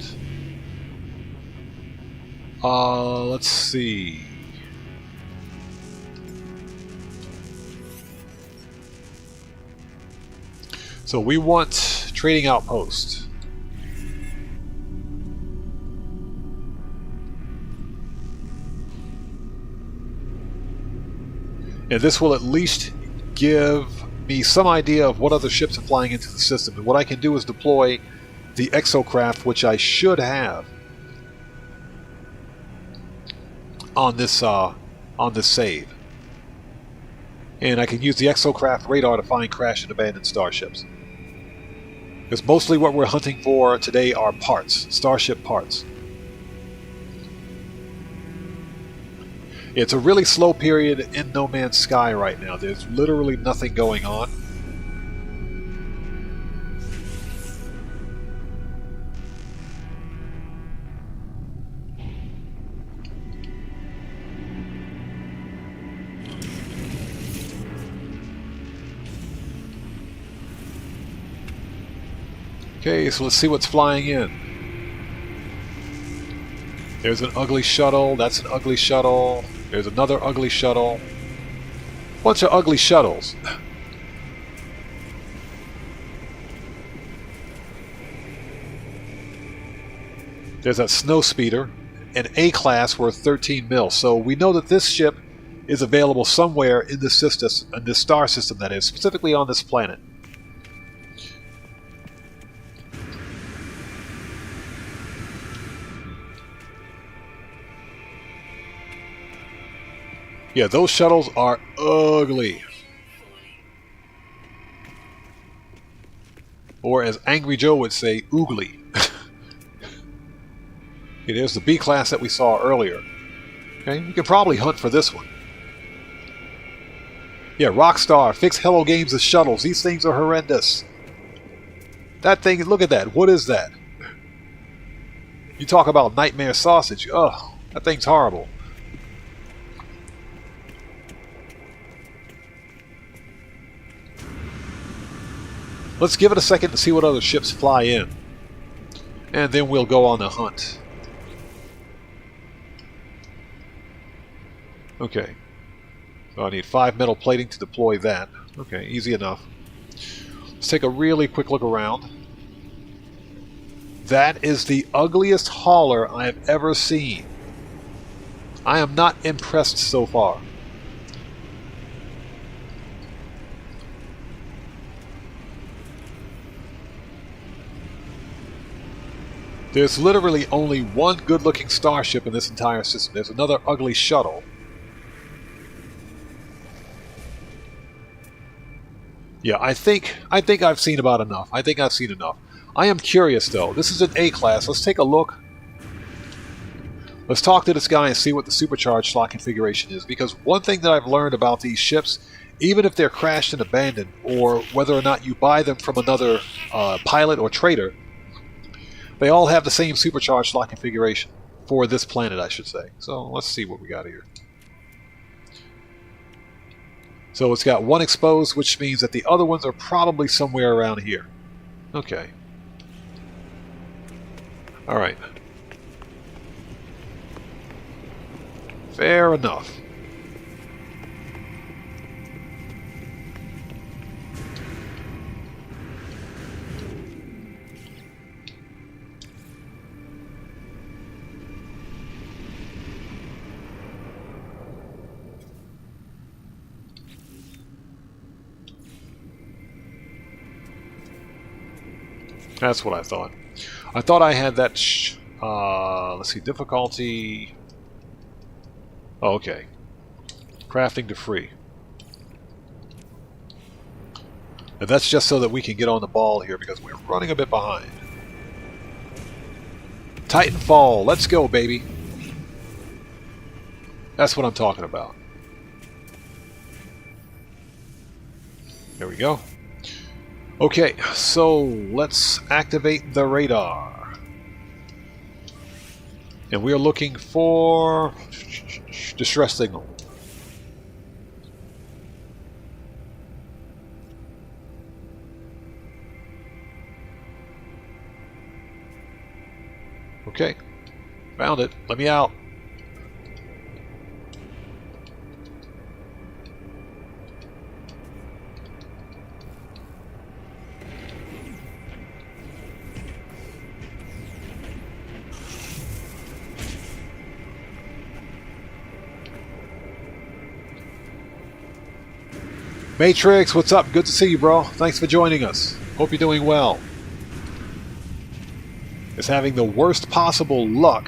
Let's see. So we want trading outpost. And this will at least give me some idea of what other ships are flying into the system. And what I can do is deploy the exocraft, which I should have on this save. And I can use the exocraft radar to find crashed and abandoned starships. Because mostly what we're hunting for today are parts, starship parts. It's a really slow period in No Man's Sky right now. There's literally nothing going on. Okay, so let's see what's flying in. There's an ugly shuttle, that's an ugly shuttle, there's another ugly shuttle. Bunch of ugly shuttles. There's that snow speeder, an A class worth 13 mil. So we know that this ship is available somewhere in this system, in this star system that is, specifically on this planet. Yeah, those shuttles are ugly. Or as Angry Joe would say, oogly. It is the B class that we saw earlier. Okay, we could probably hunt for this one. Yeah, Rockstar, fix Hello Games' shuttles. These things are horrendous. That thing, look at that. What is that? You talk about nightmare sausage. Ugh, that thing's horrible. Let's give it a second to see what other ships fly in. And then we'll go on the hunt. Okay. So I need 5 metal plating to deploy that. Okay, easy enough. Let's take a really quick look around. That is the ugliest hauler I have ever seen. I am not impressed so far. There's literally only one good-looking starship in this entire system. There's another ugly shuttle. Yeah, I think I've seen about enough. I think I've seen enough. I am curious, though. This is an A class. Let's take a look. Let's talk to this guy and see what the supercharged slot configuration is. Because one thing that I've learned about these ships, even if they're crashed and abandoned, or whether or not you buy them from another pilot or trader, they all have the same supercharged slot configuration. For this planet, I should say. So let's see what we got here. So it's got one exposed, which means that the other ones are probably somewhere around here. Okay. Alright. Fair enough. That's what I thought. I thought I had that. Let's see, difficulty. Oh, okay. Crafting to free. And that's just so that we can get on the ball here because we're running a bit behind. Titanfall, let's go, baby. That's what I'm talking about. There we go. Okay, so let's activate the radar. And we're looking for distress signal. Okay, found it. Let me out. Matrix, what's up? Good to see you, bro. Thanks for joining us. Hope you're doing well. Is having the worst possible luck.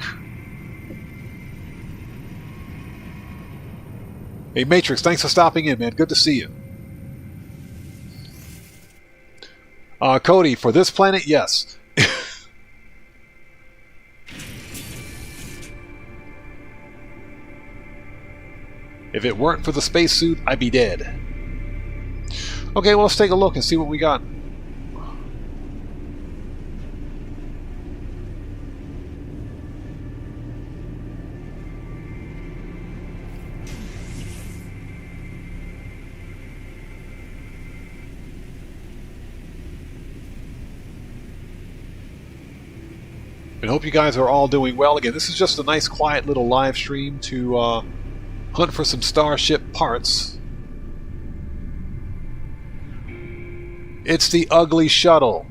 Hey, Matrix, thanks for stopping in, man. Good to see you. Cody, for this planet, yes. If it weren't for the spacesuit, I'd be dead. Okay, well, let's take a look and see what we got. And hope you guys are all doing well. Again, this is just a nice, quiet little live stream to hunt for some Starship parts. It's the ugly shuttle.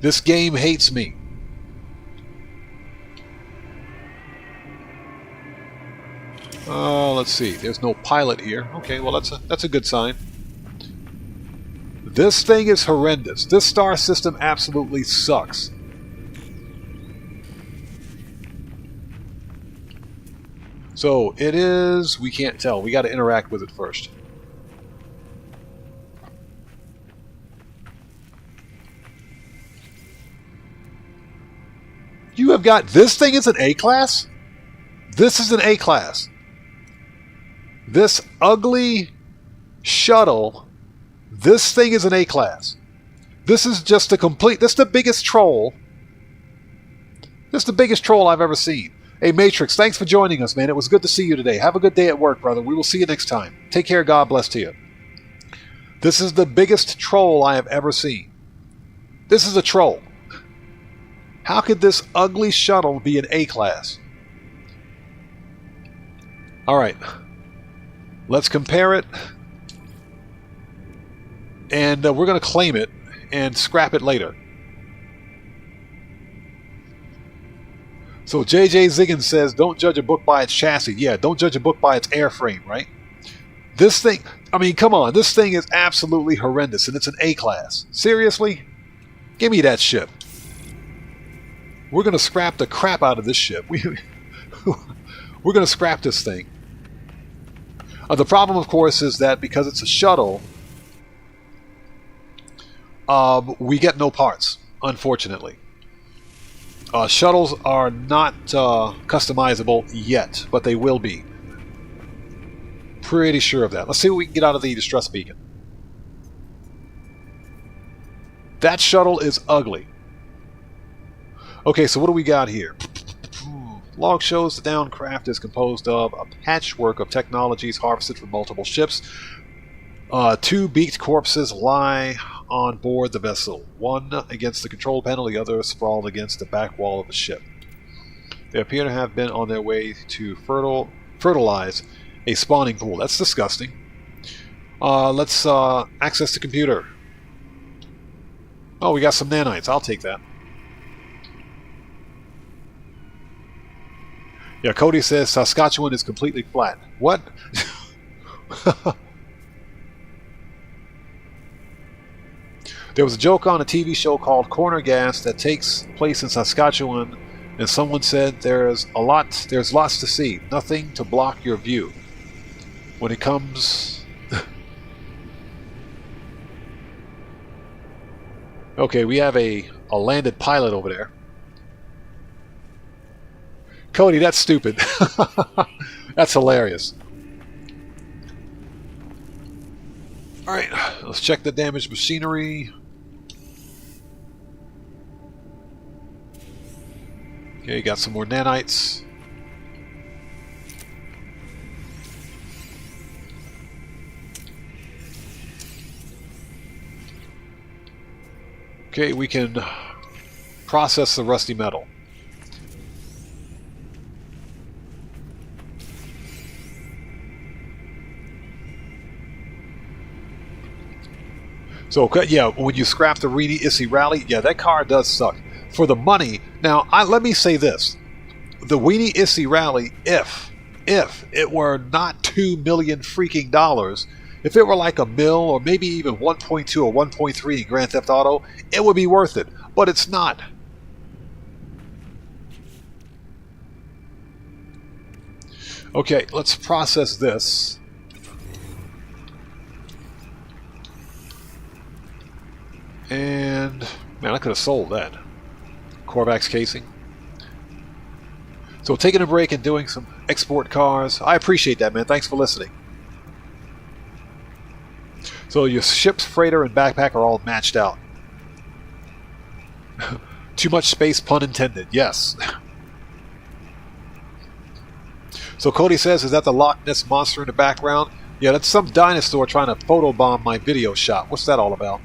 This game hates me. Let's see. There's no pilot here. Okay, well that's a good sign. This thing is horrendous. This star system absolutely sucks. So it is... we can't tell. We got to interact with it first. You have got... this thing is an A-class? This is an A-class. This ugly shuttle... this thing is an A-class. This is just a complete... this is the biggest troll. This is the biggest troll I've ever seen. Hey, Matrix, thanks for joining us, man. It was good to see you today. Have a good day at work, brother. We will see you next time. Take care. God bless to you. This is the biggest troll I have ever seen. This is a troll. How could this ugly shuttle be an A-class? Alright. Let's compare it. And we're going to claim it and scrap it later. So JJ Ziggins says, don't judge a book by its chassis. Yeah, don't judge a book by its airframe, right? This thing, I mean, come on. This thing is absolutely horrendous, and it's an A-class. Seriously? Give me that ship. We're going to scrap the crap out of this ship. We're going to scrap this thing. The problem, of course, is that because it's a shuttle, we get no parts, unfortunately. Shuttles are not customizable yet, but they will be. Pretty sure of that. Let's see what we can get out of the distress beacon. That shuttle is ugly. Okay, so what do we got here? Log shows the downed craft is composed of a patchwork of technologies harvested from multiple ships. 2 beaked corpses lie on board the vessel, one against the control panel, the other sprawled against the back wall of the ship. They appear to have been on their way to fertilize a spawning pool. That's disgusting. Let's access the computer. Oh, we got some nanites. I'll take that. Yeah, Cody says Saskatchewan is completely flat. What? There was a joke on a TV show called Corner Gas that takes place in Saskatchewan, and someone said there's lots to see, nothing to block your view. When it comes... Okay, we have a landed pilot over there. Cody, that's stupid. That's hilarious. Alright, let's check the damaged machinery. Okay, got some more nanites. Okay, we can process the rusty metal. So, yeah, when you scrap the Weenie Issy Rally, yeah, that car does suck. For the money, now, let me say this. The Weenie Issy Rally, if it were not $2 million freaking dollars, if it were like $1 million or maybe even 1.2 or 1.3 in Grand Theft Auto, it would be worth it. But it's not. Okay, let's process this. And, man, I could have sold that. Korvax casing. So taking a break and doing some export cars. I appreciate that, man. Thanks for listening. So your ship's freighter and backpack are all matched out. Too much space, pun intended. Yes. So Cody says, is that the Loch Ness Monster in the background? Yeah, that's some dinosaur trying to photobomb my video shot. What's that all about?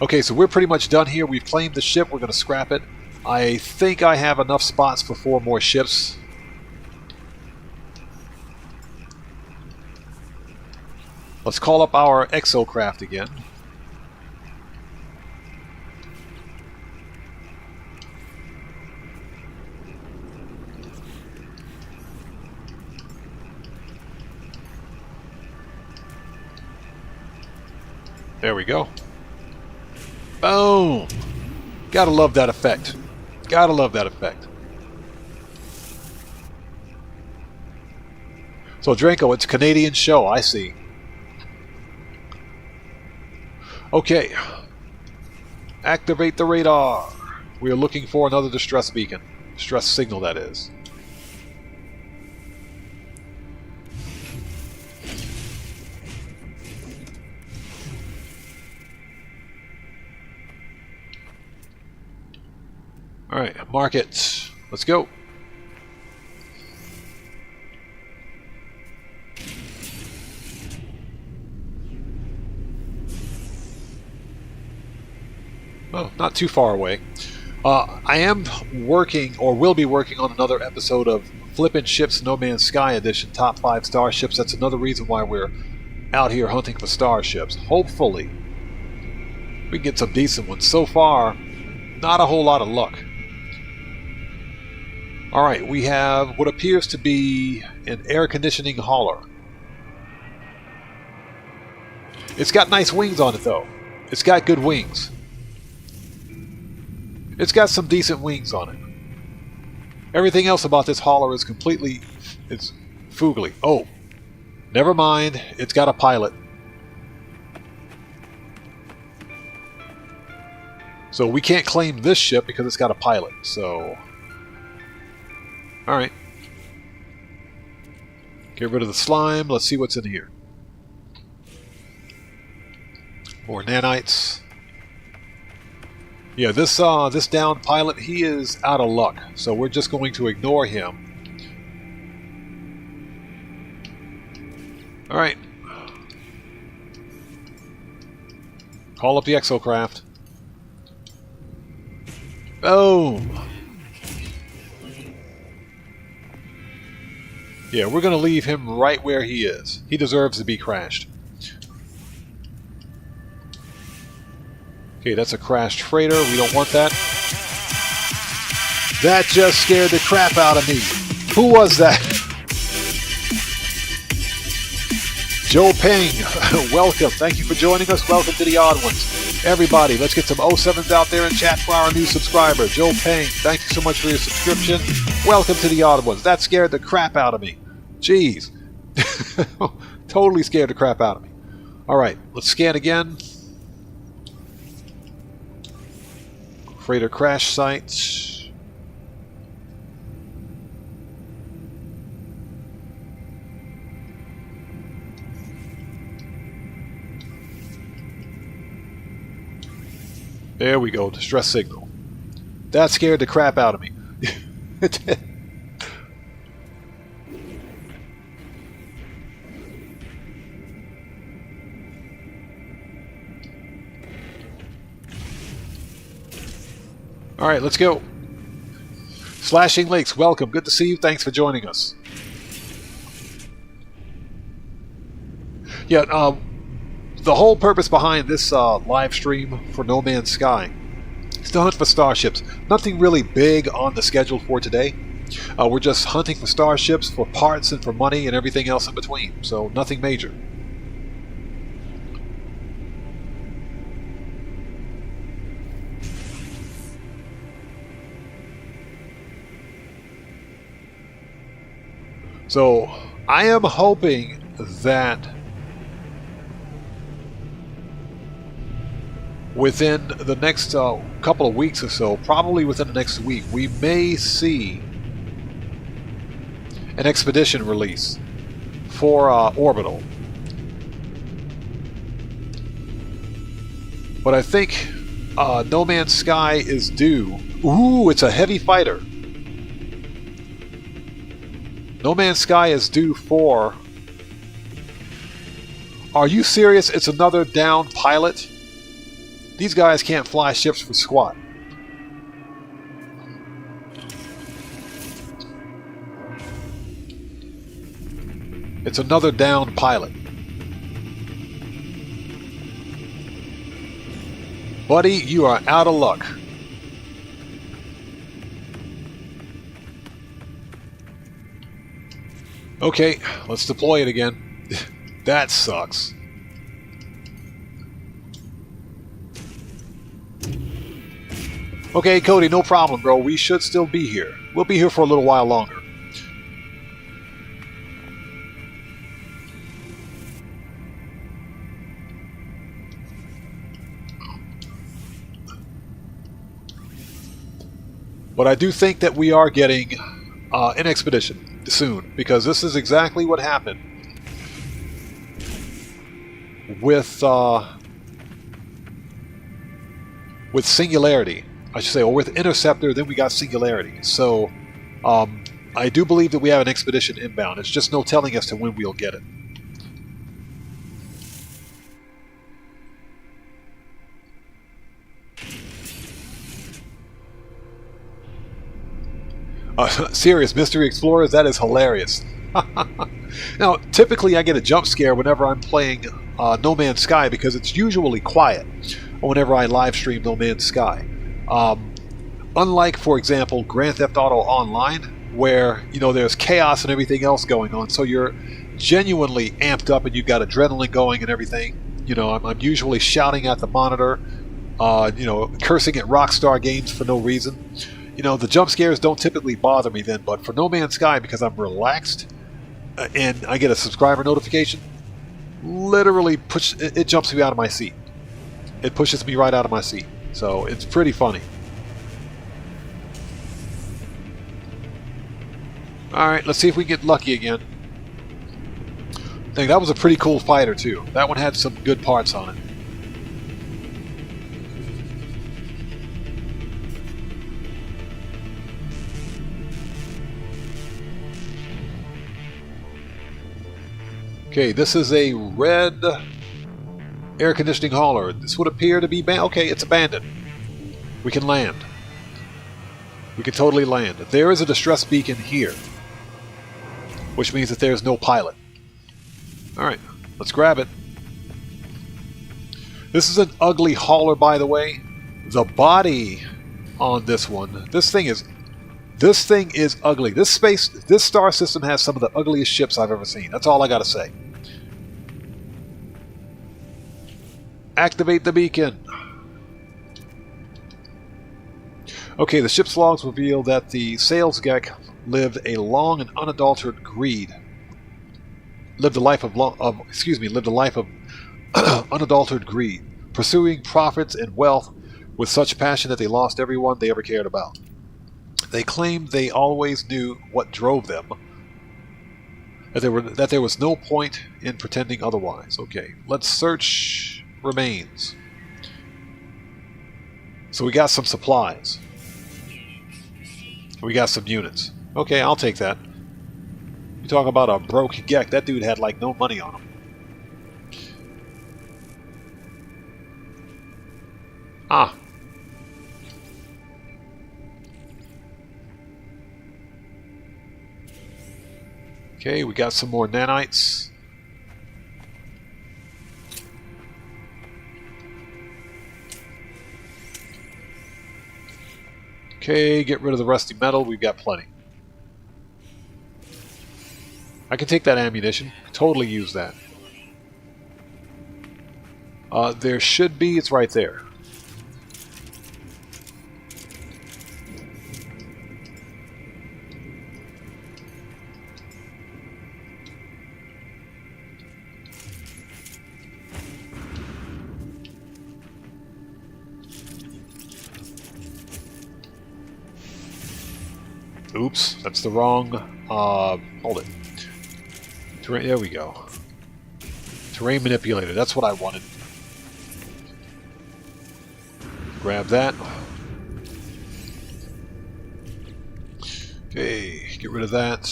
Okay, so we're pretty much done here. We've claimed the ship. We're going to scrap it. I think I have enough spots for 4 more ships. Let's call up our exocraft again. There we go. Boom! Gotta love that effect. Gotta love that effect. So Draco, it's a Canadian show, I see. Okay. Activate the radar. We are looking for another distress beacon. Distress signal, that is. Alright, mark it. Let's go. Oh, not too far away. I am working, or will be working on another episode of Flippin' Ships No Man's Sky Edition, Top 5 Starships. That's another reason why we're out here hunting for starships. Hopefully, we can get some decent ones. So far, not a whole lot of luck. Alright, we have what appears to be an air conditioning hauler. It's got nice wings on it, though. It's got good wings. It's got some decent wings on it. Everything else about this hauler is completely... it's foogly. Oh, never mind. It's got a pilot. So we can't claim this ship because it's got a pilot, so... Alright. Get rid of the slime. Let's see what's in here. More nanites. Yeah, this downed pilot, he is out of luck, so we're just going to ignore him. Alright. Call up the exocraft. Boom! Yeah, we're going to leave him right where he is. He deserves to be crashed. Okay, that's a crashed freighter. We don't want that. That just scared the crap out of me. Who was that? Joe Ping, welcome. Thank you for joining us. Welcome to the Odd Ones. Everybody, let's get some 07s out there in chat for our new subscriber. Joe Ping, thank you so much for your subscription. Welcome to the Odd Ones. That scared the crap out of me. Jeez. Totally scared the crap out of me. Alright, let's scan again. Freighter crash sites. There we go, distress signal. That scared the crap out of me. It did. Alright, let's go. Slashing Lakes, welcome. Good to see you. Thanks for joining us. Yeah, the whole purpose behind this live stream for No Man's Sky is to hunt for starships. Nothing really big on the schedule for today. We're just hunting for starships, for parts, and for money, and everything else in between. So, nothing major. So, I am hoping that within the next couple of weeks or so, probably within the next week, we may see an expedition release for Orbital. But I think No Man's Sky is due. Ooh, it's a heavy fighter. No Man's Sky is due for... Are you serious? It's another downed pilot? These guys can't fly ships for squat. It's another downed pilot. Buddy, you are out of luck. Okay, let's deploy it again. That sucks. Okay, Cody, no problem, bro. We should still be here. We'll be here for a little while longer. But I do think that we are getting an expedition soon, because this is exactly what happened with Singularity, I should say, or with Interceptor. Then we got Singularity. So I do believe that we have an expedition inbound. It's just no telling as to when we'll get it. Serious Mystery Explorers, that is hilarious. Now, typically I get a jump scare whenever I'm playing No Man's Sky, because it's usually quiet whenever I live stream No Man's Sky. Unlike, for example, Grand Theft Auto Online, where, you know, there's chaos and everything else going on, so you're genuinely amped up and you've got adrenaline going and everything. You know, I'm usually shouting at the monitor, you know, cursing at Rockstar Games for no reason. You know, the jump scares don't typically bother me then, but for No Man's Sky, because I'm relaxed and I get a subscriber notification, literally it jumps me out of my seat. It pushes me right out of my seat. So it's pretty funny. Alright, let's see if we can get lucky again. I think that was a pretty cool fighter too. That one had some good parts on it. Okay, this is a red air conditioning hauler. This would appear to be okay, it's abandoned. We can land. We can totally land. There is a distress beacon here, which means that there's no pilot. Alright, let's grab it. This is an ugly hauler, by the way. The body on this one, this thing is ugly. This star system has some of the ugliest ships I've ever seen. That's all I gotta say. Activate the beacon. Okay, the ship's logs reveal that the sales geck lived a long and unadulterated greed. Lived a life of unadulterated greed, pursuing profits and wealth with such passion that they lost everyone they ever cared about. They claimed they always knew what drove them, that there was no point in pretending otherwise. Okay, let's search remains. So we got some supplies. We got some units. Okay, I'll take that. You talk about a broke geck. That dude had like no money on him. Ah. Okay, we got some more nanites. Okay, get rid of the rusty metal. We've got plenty. I can take that ammunition. Totally use that. There should be. It's right there. Oops, that's the wrong, hold it. Terrain, there we go. Terrain manipulator, that's what I wanted. Grab that. Okay, get rid of that.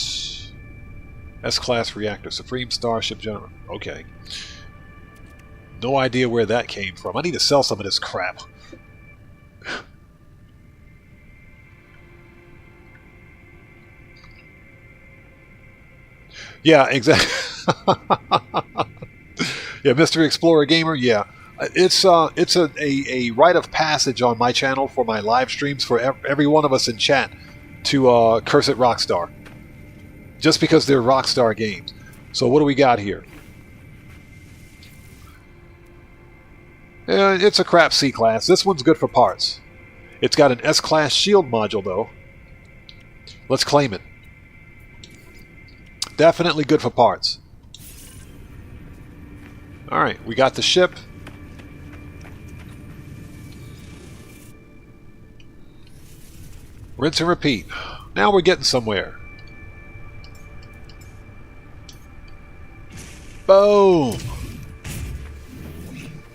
S-Class reactor, Supreme Starship General. Okay. No idea where that came from. I need to sell some of this crap. Yeah, exactly. Yeah, Mystery Explorer Gamer, yeah. It's a rite of passage on my channel for my live streams for every one of us in chat to curse at Rockstar. Just because they're Rockstar games. So what do we got here? It's a crap C-Class. This one's good for parts. It's got an S-class shield module, though. Let's claim it. Definitely good for parts. Alright, we got the ship. Rinse and repeat. Now we're getting somewhere. Boom!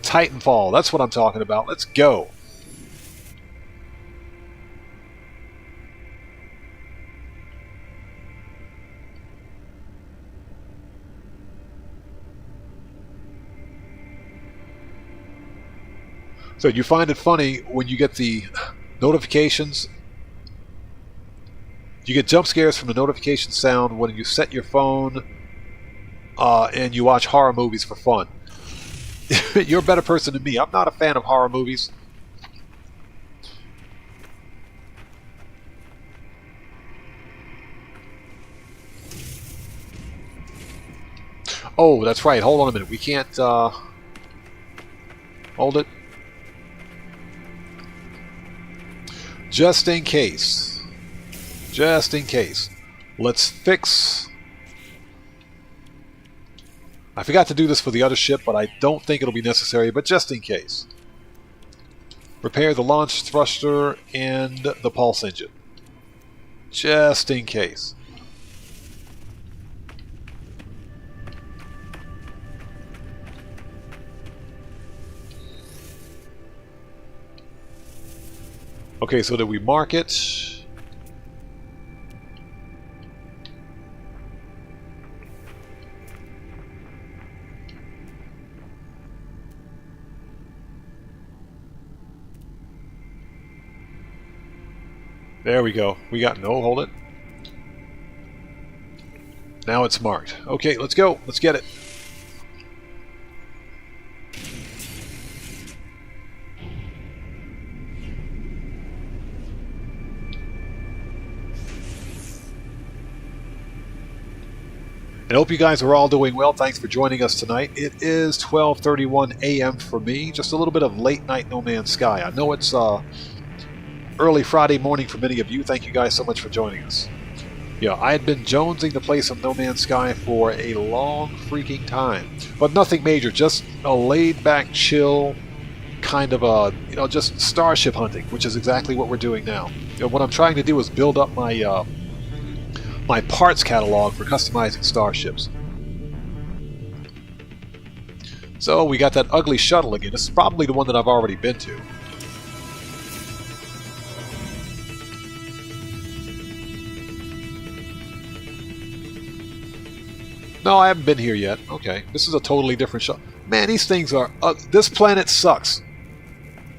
Titanfall, that's what I'm talking about. Let's go. So you find it funny when you get the notifications. You get jump scares from the notification sound when you set your phone and you watch horror movies for fun. You're a better person than me. I'm not a fan of horror movies. Oh, that's right. Hold on a minute. We can't... hold it. Just in case. Just in case. Let's fix... I forgot to do this for the other ship, but I don't think it'll be necessary, but just in case. Repair the launch thruster and the pulse engine. Just in case. Okay, so did we mark it? There we go. We got no, hold it. Now it's marked. Okay, let's go. Let's get it. I hope you guys are all doing well. Thanks for joining us tonight. It is 12:31 a.m. for me. Just a little bit of late night No Man's Sky. I know it's early Friday morning for many of you. Thank you guys so much for joining us. Yeah, I had been jonesing to play some No Man's Sky for a long freaking time, but nothing major. Just a laid-back, chill kind of a, just starship hunting, which is exactly what we're doing now. What I'm trying to do is build up my my parts catalog for customizing starships. So we got that ugly shuttle again. This is probably the one that I've already been to. No, I haven't been here yet. Okay, this is a totally different shuttle. Man, these things are... this planet sucks.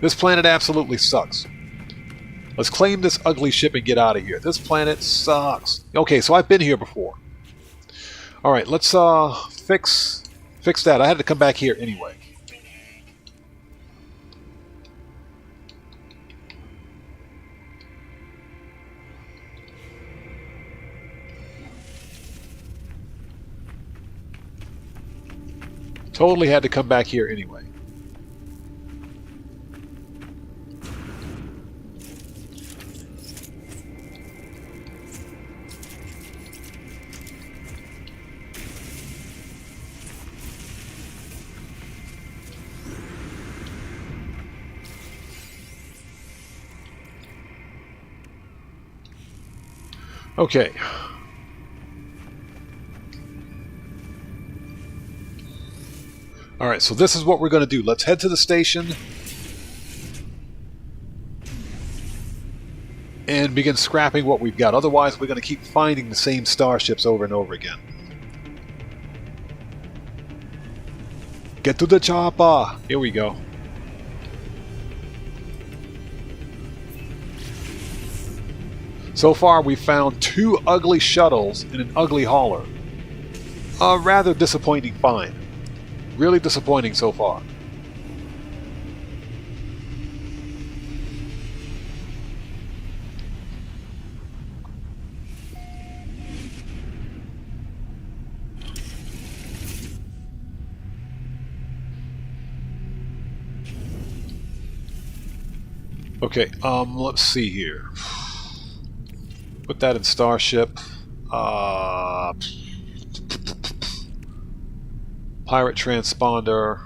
This planet absolutely sucks. Let's claim this ugly ship and get out of here. This planet sucks. Okay, so I've been here before. Alright, let's fix that. I had to come back here anyway. Totally had to come back here anyway. Okay. Alright, so this is what we're going to do. Let's head to the station and begin scrapping what we've got. Otherwise, we're going to keep finding the same starships over and over again. Get to the chopper! Here we go. So far, we've found 2 ugly shuttles and an ugly hauler. A rather disappointing find. Really disappointing so far. Okay, let's see here. Put that in Starship. Pirate transponder.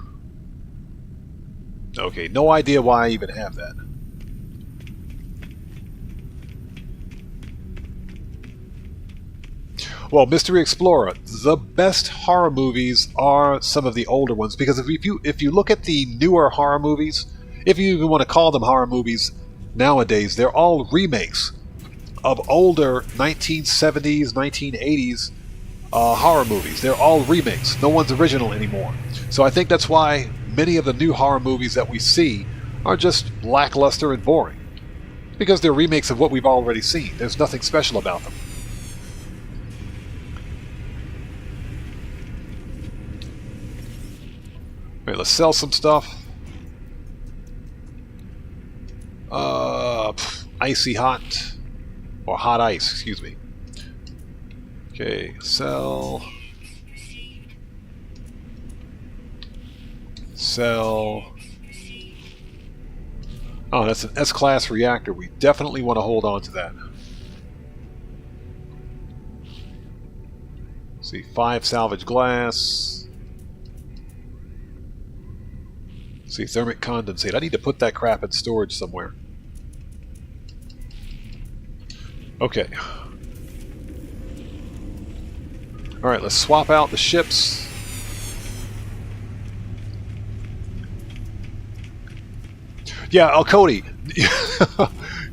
Okay, no idea why I even have that. Well, Mystery Explorer, the best horror movies are some of the older ones, because if you look at the newer horror movies, if you even want to call them horror movies nowadays, they're all remakes of older 1970s, 1980s horror movies. They're all remakes. No one's original anymore. So I think that's why many of the new horror movies that we see are just lackluster and boring, because they're remakes of what we've already seen. There's nothing special about them. Alright, let's sell some stuff. Icy hot. Or hot ice, excuse me. Okay, sell. Sell. Oh, that's an S-class reactor. We definitely want to hold on to that. Let's see, 5 salvage glass. Let's see, thermic condensate. I need to put that crap in storage somewhere. Okay. Alright, let's swap out the ships. Yeah, Cody,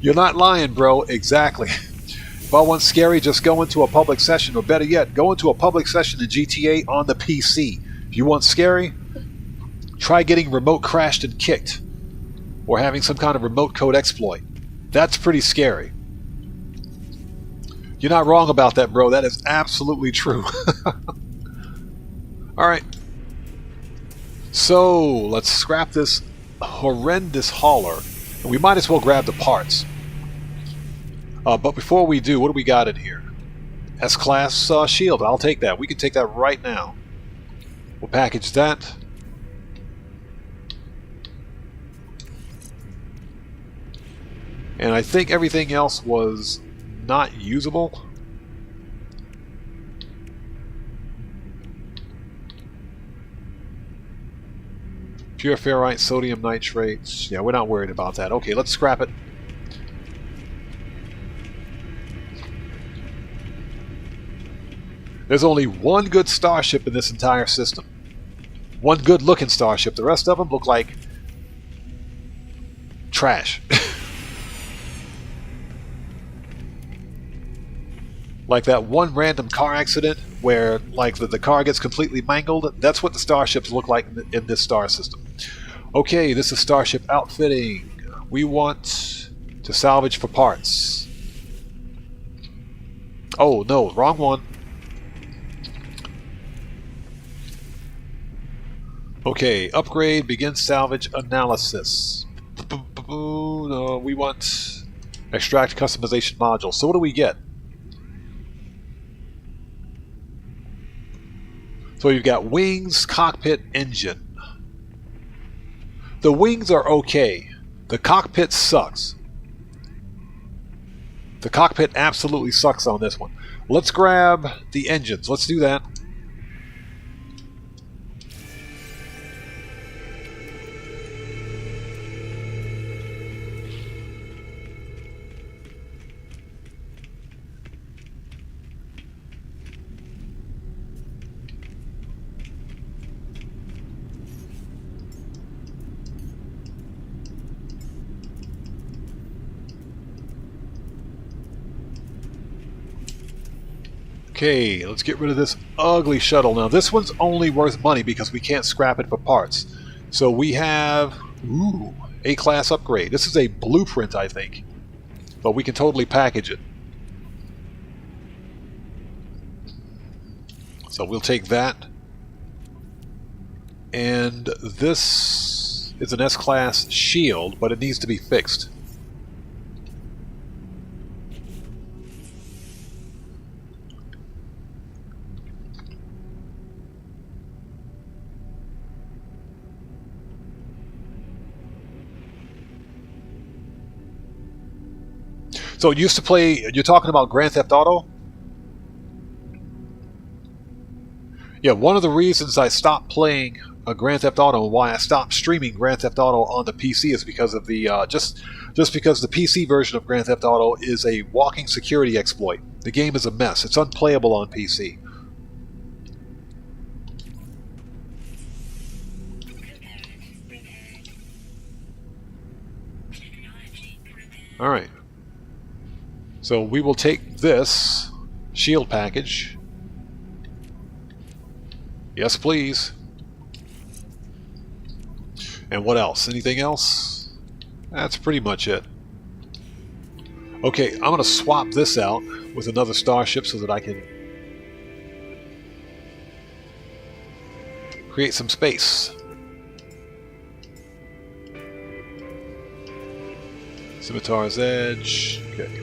you're not lying, bro. Exactly. If I want scary, just go into a public session, or better yet, go into a public session in GTA on the PC. If you want scary, try getting remote crashed and kicked, or having some kind of remote code exploit. That's pretty scary. You're not wrong about that, bro. That is absolutely true. Alright. So, let's scrap this horrendous hauler. And we might as well grab the parts. But before we do, what do we got in here? S-class shield. I'll take that. We can take that right now. We'll package that. And I think everything else was not usable. Pure ferrite, sodium nitrate. Yeah, we're not worried about that. Okay, let's scrap it. There's only one good starship in this entire system. One good looking starship. The rest of them look like trash. Like that one random car accident where like the car gets completely mangled. That's what the starships look like in this star system. Okay, this is Starship outfitting. We want to salvage for parts. Oh no, wrong one. Okay, upgrade, begin salvage analysis. We want extract customization module. So what do we get? So you've got wings, cockpit, engine. The wings are okay. The cockpit sucks. The cockpit absolutely sucks on this one. Let's grab the engines. Let's do that. Okay, let's get rid of this ugly shuttle. Now this one's only worth money because we can't scrap it for parts. So we have, ooh, A-class upgrade. This is a blueprint, I think. But we can totally package it. So we'll take that. And this is an S-class shield, but it needs to be fixed. So you used to play, you're talking about Grand Theft Auto? Yeah, one of the reasons I stopped playing Grand Theft Auto and why I stopped streaming Grand Theft Auto on the PC is because of the just because the PC version of Grand Theft Auto is a walking security exploit. The game is a mess. It's unplayable on PC. All right. So we will take this shield package. Yes, please. And what else? Anything else? That's pretty much it. Okay, I'm going to swap this out with another Starship so that I can create some space. Scimitar's Edge. Okay.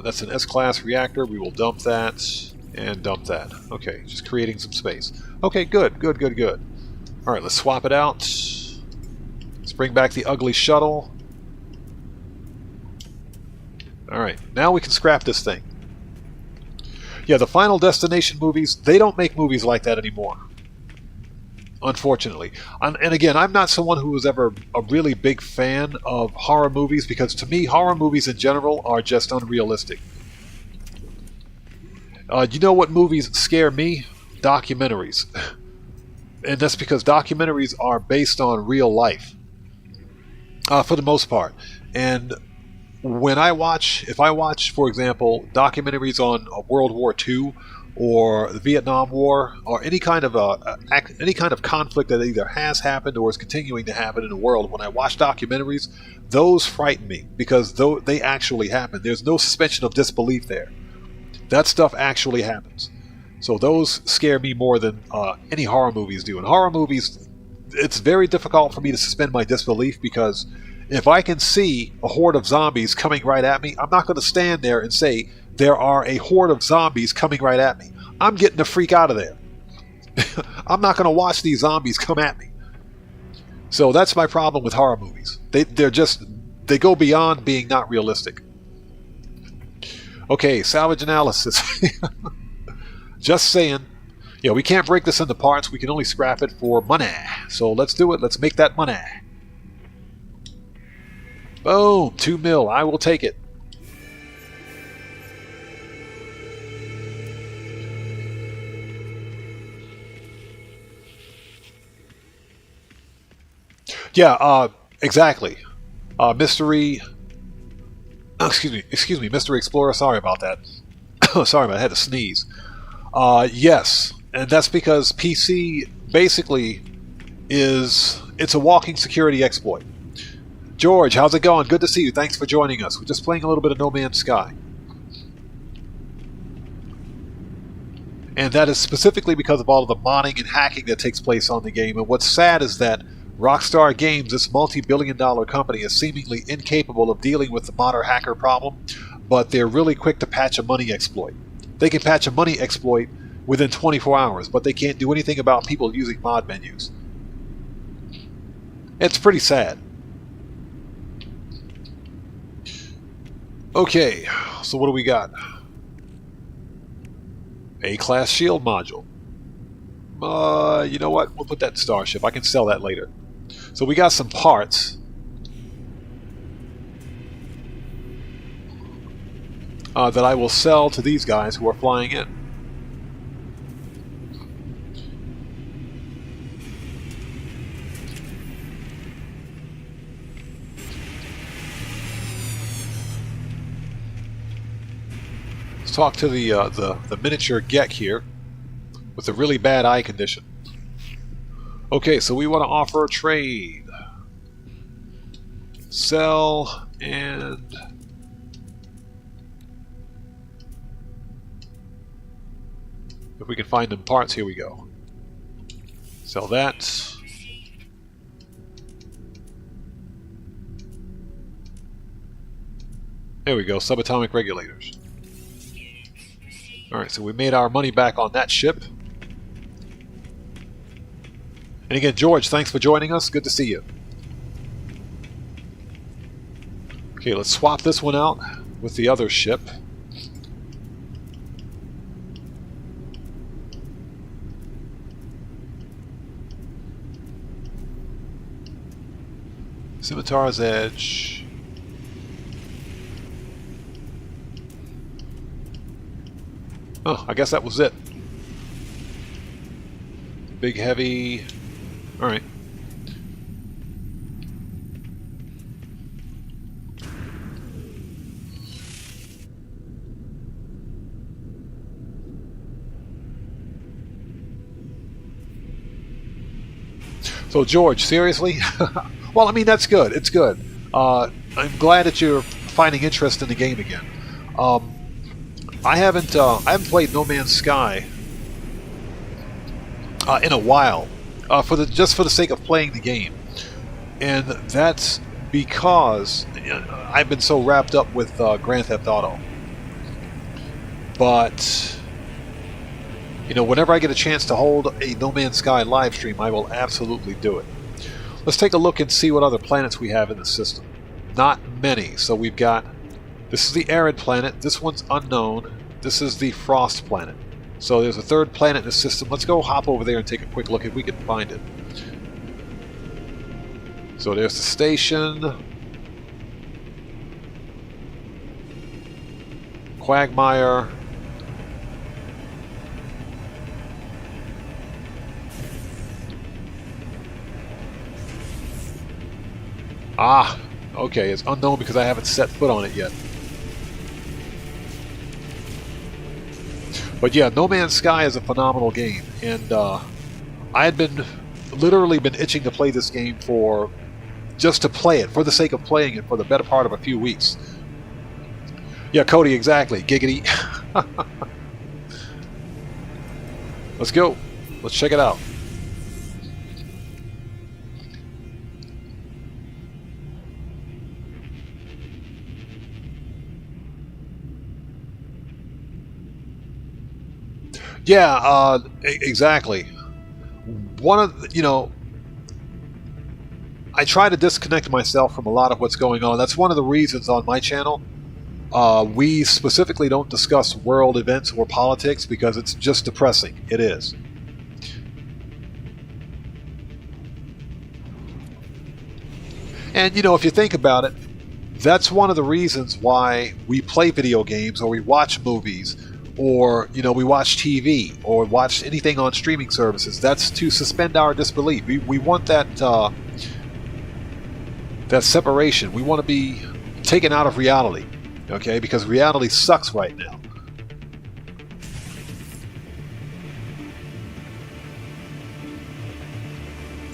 That's an S-class reactor. We will dump that and dump that. Okay, just creating some space. Okay, good, good, good, good. All right, let's swap it out. Let's bring back the ugly shuttle. All right, now we can scrap this thing. Yeah, the Final Destination movies, they don't make movies like that anymore. Unfortunately. And again, I'm not someone who was ever a really big fan of horror movies because to me, horror movies in general are just unrealistic. You know what movies scare me? Documentaries. And that's because documentaries are based on real life. For the most part. And when if I watch, for example, documentaries on World War II or the Vietnam War or any kind of conflict that either has happened or is continuing to happen in the world, when I watch documentaries, those frighten me because they actually happen. There's no suspension of disbelief there. That stuff actually happens. So those scare me more than any horror movies do. In horror movies, it's very difficult for me to suspend my disbelief because if I can see a horde of zombies coming right at me, I'm not going to stand there and say, there are a horde of zombies coming right at me. I'm getting the freak out of there. I'm not going to watch these zombies come at me. So that's my problem with horror movies. They go beyond being not realistic. Okay, salvage analysis. Just saying. Yeah, we can't break this into parts. We can only scrap it for money. So let's do it. Let's make that money. Boom, 2 mil. I will take it. Yeah, exactly. Mystery. Excuse me, Mystery Explorer. Sorry about that. Sorry about that. I had to sneeze. Yes, and that's because PC basically it's a walking security exploit. George, how's it going? Good to see you. Thanks for joining us. We're just playing a little bit of No Man's Sky. And that is specifically because of all of the modding and hacking that takes place on the game. And what's sad is that Rockstar Games, this multi-billion-dollar company, is seemingly incapable of dealing with the modder hacker problem, but they're really quick to patch a money exploit. They can patch a money exploit within 24 hours, but they can't do anything about people using mod menus. It's pretty sad. Okay, so what do we got? A-class shield module. You know what? We'll put that in Starship. I can sell that later. So we got some parts. That I will sell to these guys who are flying in. Let's talk to the miniature Gek here with a really bad eye condition. Okay, so we want to offer a trade. Sell and if we can find them parts, here we go. Sell that. There we go, subatomic regulators. Alright, so we made our money back on that ship. And again, George, thanks for joining us. Good to see you. Okay, let's swap this one out with the other ship. Scimitar's Edge. Oh, I guess that was it. Big, heavy. Alright. So, George, seriously? Well, I mean, that's good. It's good. I'm glad that you're finding interest in the game again. I haven't played No Man's Sky in a while, just for the sake of playing the game, and that's because I've been so wrapped up with Grand Theft Auto. But you know, whenever I get a chance to hold a No Man's Sky live stream, I will absolutely do it. Let's take a look and see what other planets we have in the system. Not many. So we've got, this is the arid planet, this one's unknown, this is the frost planet. So there's a third planet in the system. Let's go hop over there and take a quick look if we can find it. So there's the station. Quagmire. Ah, okay, it's unknown because I haven't set foot on it yet. But yeah, No Man's Sky is a phenomenal game, and I had literally been itching to play this game just to play it, for the sake of playing it for the better part of a few weeks. Yeah, Cody, exactly. Giggity. Let's go. Let's check it out. Yeah, exactly. I try to disconnect myself from a lot of what's going on. That's one of the reasons on my channel we specifically don't discuss world events or politics, because it's just depressing. It is. And you know, if you think about it, that's one of the reasons why we play video games or we watch movies, or you know, we watch TV or watch anything on streaming services. That's to suspend our disbelief. We want that that separation. We want to be taken out of reality, okay? Because reality sucks right now.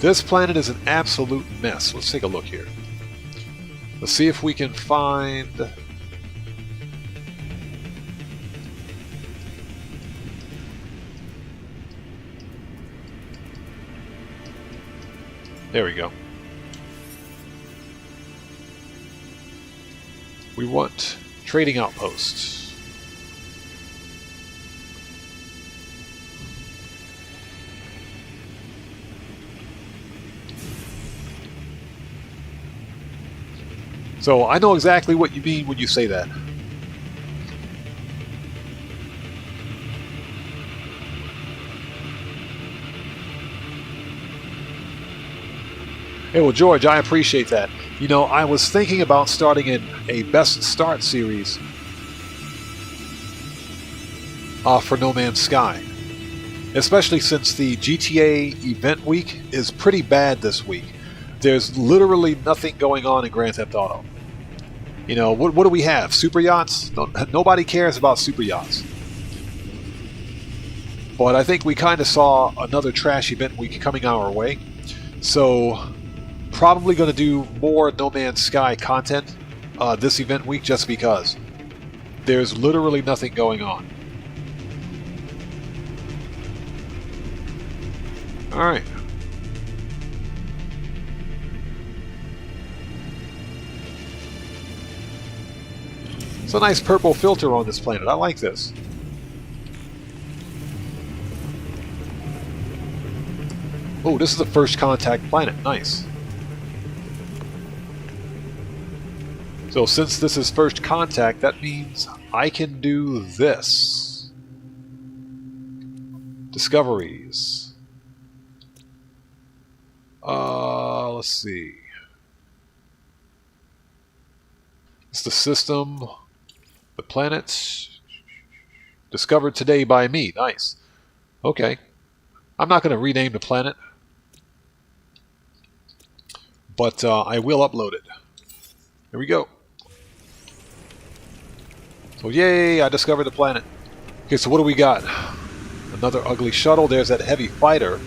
This planet is an absolute mess. Let's take a look here. Let's see if we can find... There we go. We want trading outposts. So I know exactly what you mean when you say that. Hey, well, George, I appreciate that. You know, I was thinking about starting a Best Start series for No Man's Sky. Especially since the GTA event week is pretty bad this week. There's literally nothing going on in Grand Theft Auto. You know, what do we have? Super yachts? Nobody cares about super yachts. But I think we kind of saw another trash event week coming our way. So... probably going to do more No Man's Sky content this event week, just because there's literally nothing going on. Alright. It's a nice purple filter on this planet. I like this. Oh, this is the first contact planet. Nice. So since this is first contact, that means I can do this. Discoveries. Let's see. It's the system, the planets, discovered today by me. Nice. Okay. I'm not going to rename the planet, but I will upload it. Here we go. So yay, I discovered the planet. Okay, so what do we got? Another ugly shuttle. There's that heavy fighter.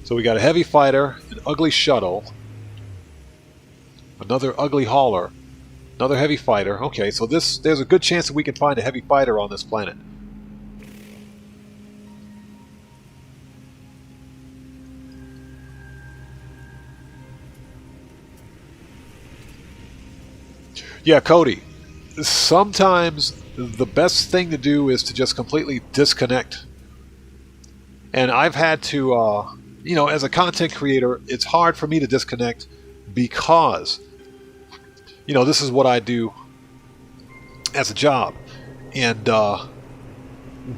So we got a heavy fighter, an ugly shuttle, another ugly hauler, another heavy fighter. Okay, so there's a good chance that we can find a heavy fighter on this planet. Yeah, Cody, sometimes the best thing to do is to just completely disconnect. And I've had to, you know, as a content creator, it's hard for me to disconnect because, you know, this is what I do as a job. And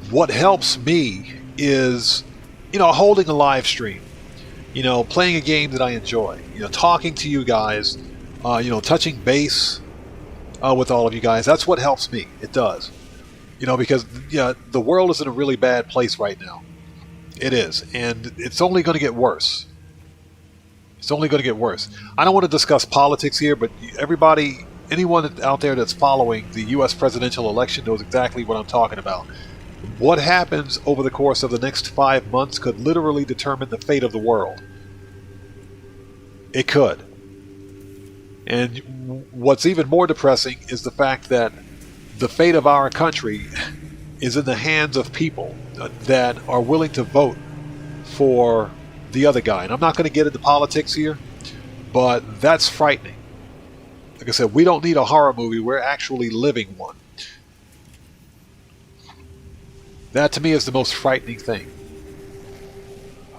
what helps me is, you know, holding a live stream, you know, playing a game that I enjoy, you know, talking to you guys, you know, touching base with all of you guys. That's what helps me. It does. You know, because yeah, the world is in a really bad place right now. It is. And it's only going to get worse. It's only going to get worse. I don't want to discuss politics here, but everybody, anyone out there that's following the U.S. presidential election knows exactly what I'm talking about. What happens over the course of the next 5 months could literally determine the fate of the world. It could. And what's even more depressing is the fact that the fate of our country is in the hands of people that are willing to vote for the other guy. And I'm not going to get into politics here, but that's frightening. Like I said, we don't need a horror movie. We're actually living one. That to me is the most frightening thing.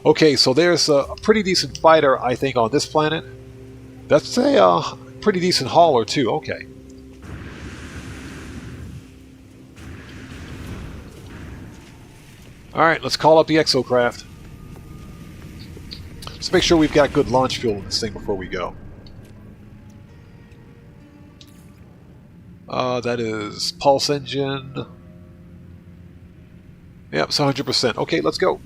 Okay, so there's a pretty decent fighter, I think, on this planet. That's a pretty decent hauler, too. Okay. Alright, let's call up the exocraft. Let's make sure we've got good launch fuel in this thing before we go. That is pulse engine. Yep, it's 100%. Okay, let's go.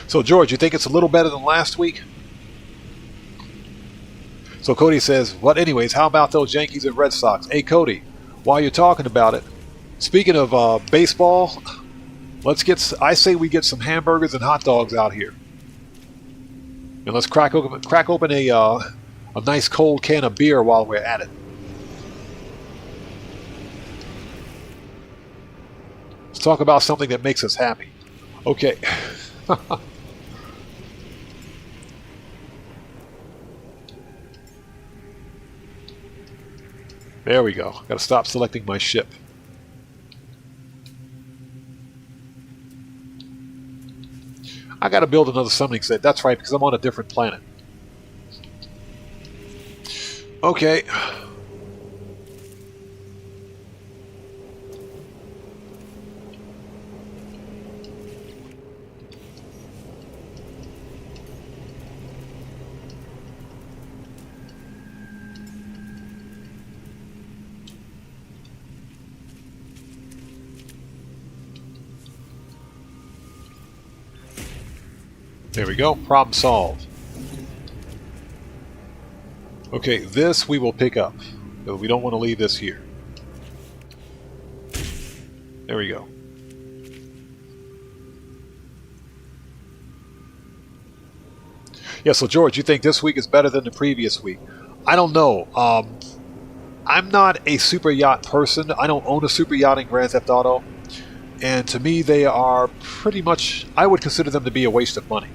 So, George, you think it's a little better than last week? So Cody says, what anyways, how about those Yankees and Red Sox? Hey, Cody, while you're talking about it, speaking of baseball, I say we get some hamburgers and hot dogs out here. And let's crack open a nice cold can of beer while we're at it. Let's talk about something that makes us happy. Okay. There we go. Got to stop selecting my ship. I got to build another summoning set. That's right, because I'm on a different planet. Okay. There we go. Problem solved. Okay, this we will pick up. We don't want to leave this here. There we go. Yeah, so George, you think this week is better than the previous week? I don't know. I'm not a super yacht person. I don't own a super yacht in Grand Theft Auto. And to me, they are pretty much, I would consider them to be a waste of money.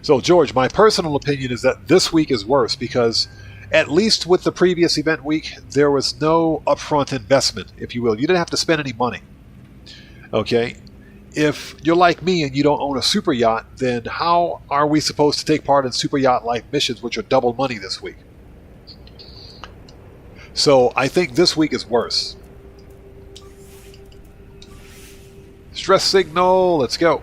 So, George, my personal opinion is that this week is worse because, at least with the previous event week, there was no upfront investment, if you will. You didn't have to spend any money. Okay? If you're like me and you don't own a super yacht, then how are we supposed to take part in super yacht life missions, which are double money this week? So, I think this week is worse. Stress signal, let's go.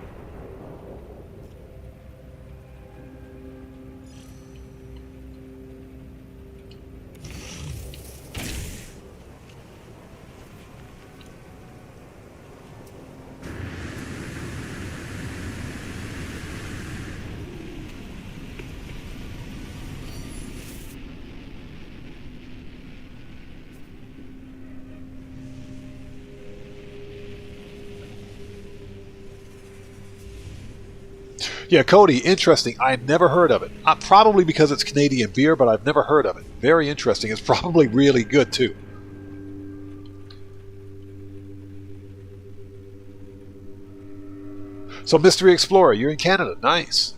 Yeah, Cody, interesting. I never heard of it. Probably because it's Canadian beer, but I've never heard of it. Very interesting. It's probably really good, too. So, Mystery Explorer, you're in Canada. Nice.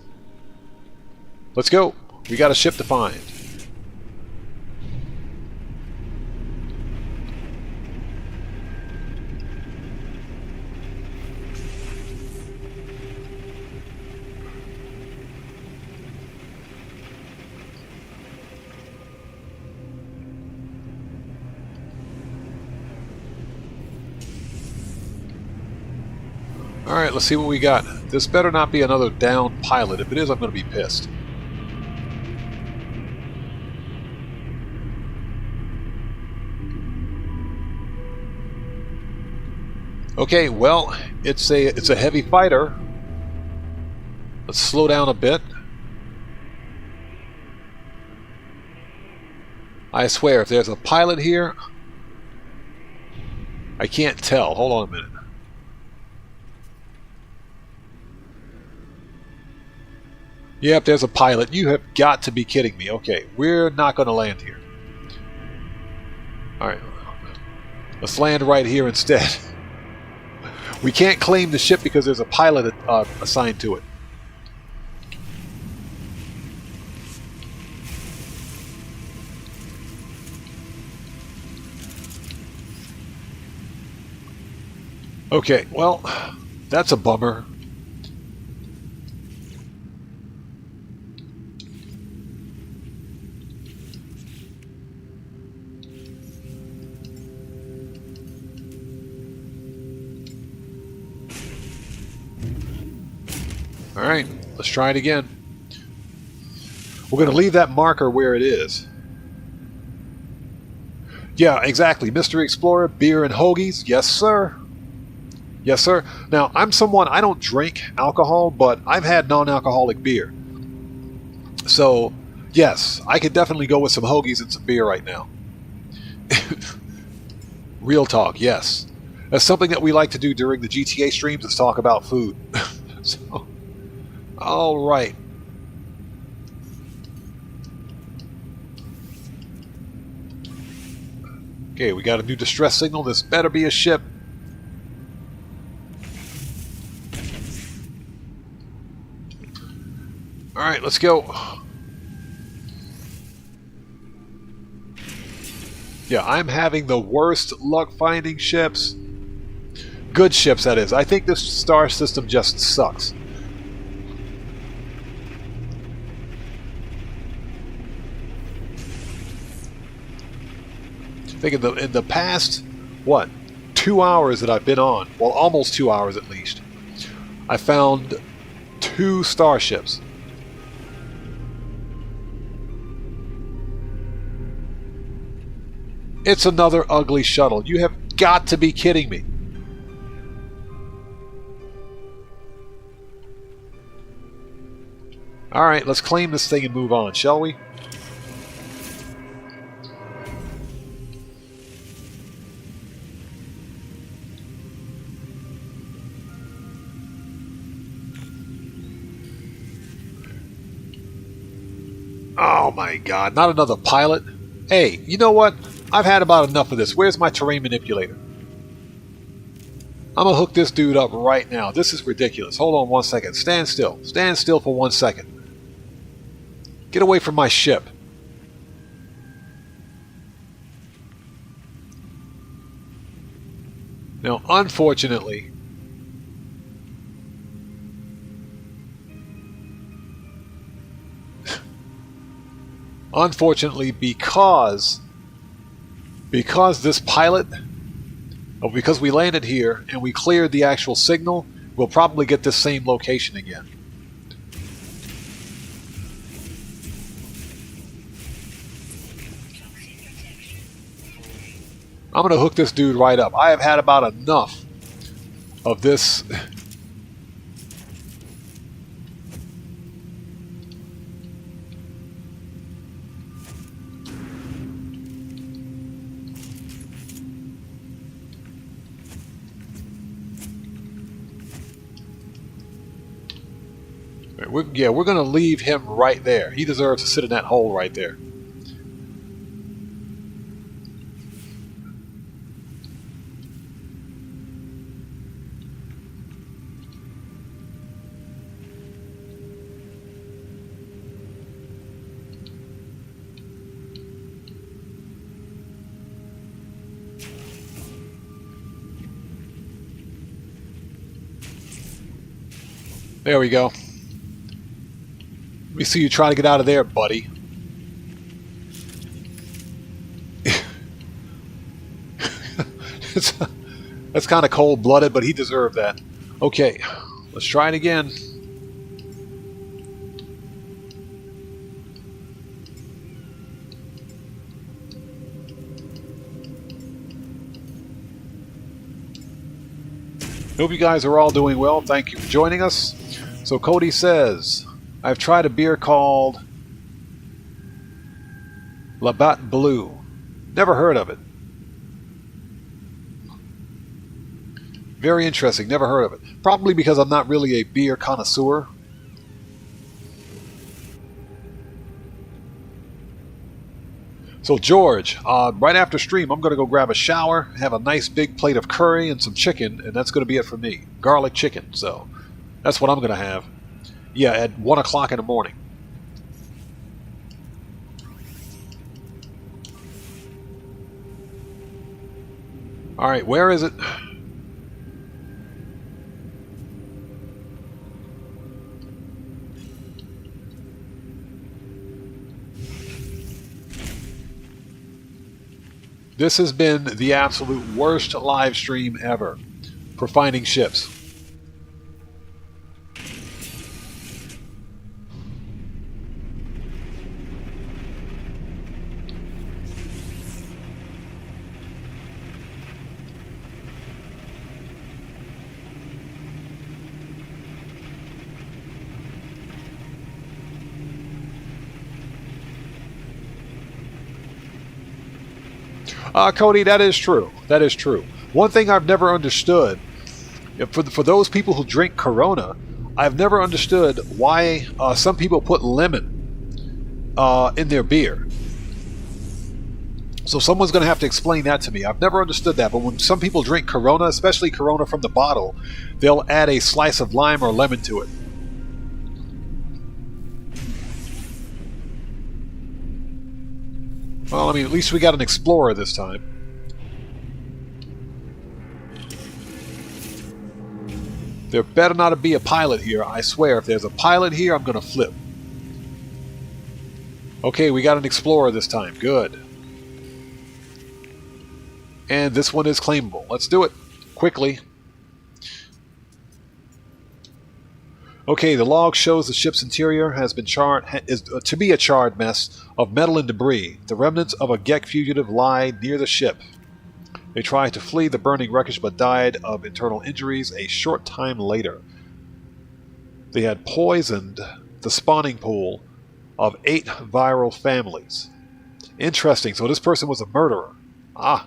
Let's go. We got a ship to find. Alright, let's see what we got. This better not be another downed pilot. If it is, I'm going to be pissed. Okay, well, it's a heavy fighter. Let's slow down a bit. I swear, if there's a pilot here, I can't tell. Hold on a minute. Yep, there's a pilot. You have got to be kidding me. Okay, we're not going to land here. Alright. Let's land right here instead. We can't claim the ship because there's a pilot assigned to it. Okay, well, that's a bummer. Alright, let's try it again. We're going to leave that marker where it is. Yeah, exactly. Mystery Explorer, beer and hoagies. Yes, sir. Yes, sir. Now, I'm someone, I don't drink alcohol, but I've had non-alcoholic beer. So, yes, I could definitely go with some hoagies and some beer right now. Real talk, yes. That's something that we like to do during the GTA streams is talk about food. So, all right. Okay, we got a new distress signal. This better be a ship. All right, let's go. Yeah, I'm having the worst luck finding ships. Good ships, that is. I think this star system just sucks. I think in the past, what, 2 hours that I've been on, well, almost 2 hours at least, I found 2 starships. It's another ugly shuttle. You have got to be kidding me. Alright, let's claim this thing and move on, shall we? Oh my god, not another pilot. Hey, you know what? I've had about enough of this. Where's my terrain manipulator? I'm gonna hook this dude up right now. This is ridiculous. Hold on 1 second. Stand still. Stand still for 1 second. Get away from my ship. Now, unfortunately, because this pilot, because we landed here and we cleared the actual signal, we'll probably get this same location again. I'm going to hook this dude right up. I have had about enough of this. We're going to leave him right there. He deserves to sit in that hole right there. There we go. Let me see you try to get out of there, buddy. That's kind of cold-blooded, but he deserved that. Okay, let's try it again. Hope you guys are all doing well. Thank you for joining us. So Cody says, I've tried a beer called Labatt Blue. Never heard of it. Very interesting. Never heard of it. Probably because I'm not really a beer connoisseur. So George, right after stream, I'm going to go grab a shower, have a nice big plate of curry and some chicken, and that's going to be it for me. Garlic chicken. So that's what I'm going to have. Yeah, at 1 o'clock in the morning. All right, where is it? This has been the absolute worst live stream ever for finding ships. Cody, that is true. That is true. One thing I've never understood, for those people who drink Corona, I've never understood why some people put lemon in their beer. So someone's going to have to explain that to me. I've never understood that, but when some people drink Corona, especially Corona from the bottle, they'll add a slice of lime or lemon to it. Well, I mean, at least we got an explorer this time. There better not be a pilot here, I swear. If there's a pilot here, I'm going to flip. Okay, we got an explorer this time. Good. And this one is claimable. Let's do it. Quickly. Okay, the log shows the ship's interior has been to be a charred mess of metal and debris. The remnants of a Gek fugitive lie near the ship. They tried to flee the burning wreckage but died of internal injuries a short time later. They had poisoned the spawning pool of 8 viral families. Interesting, so this person was a murderer. Ah.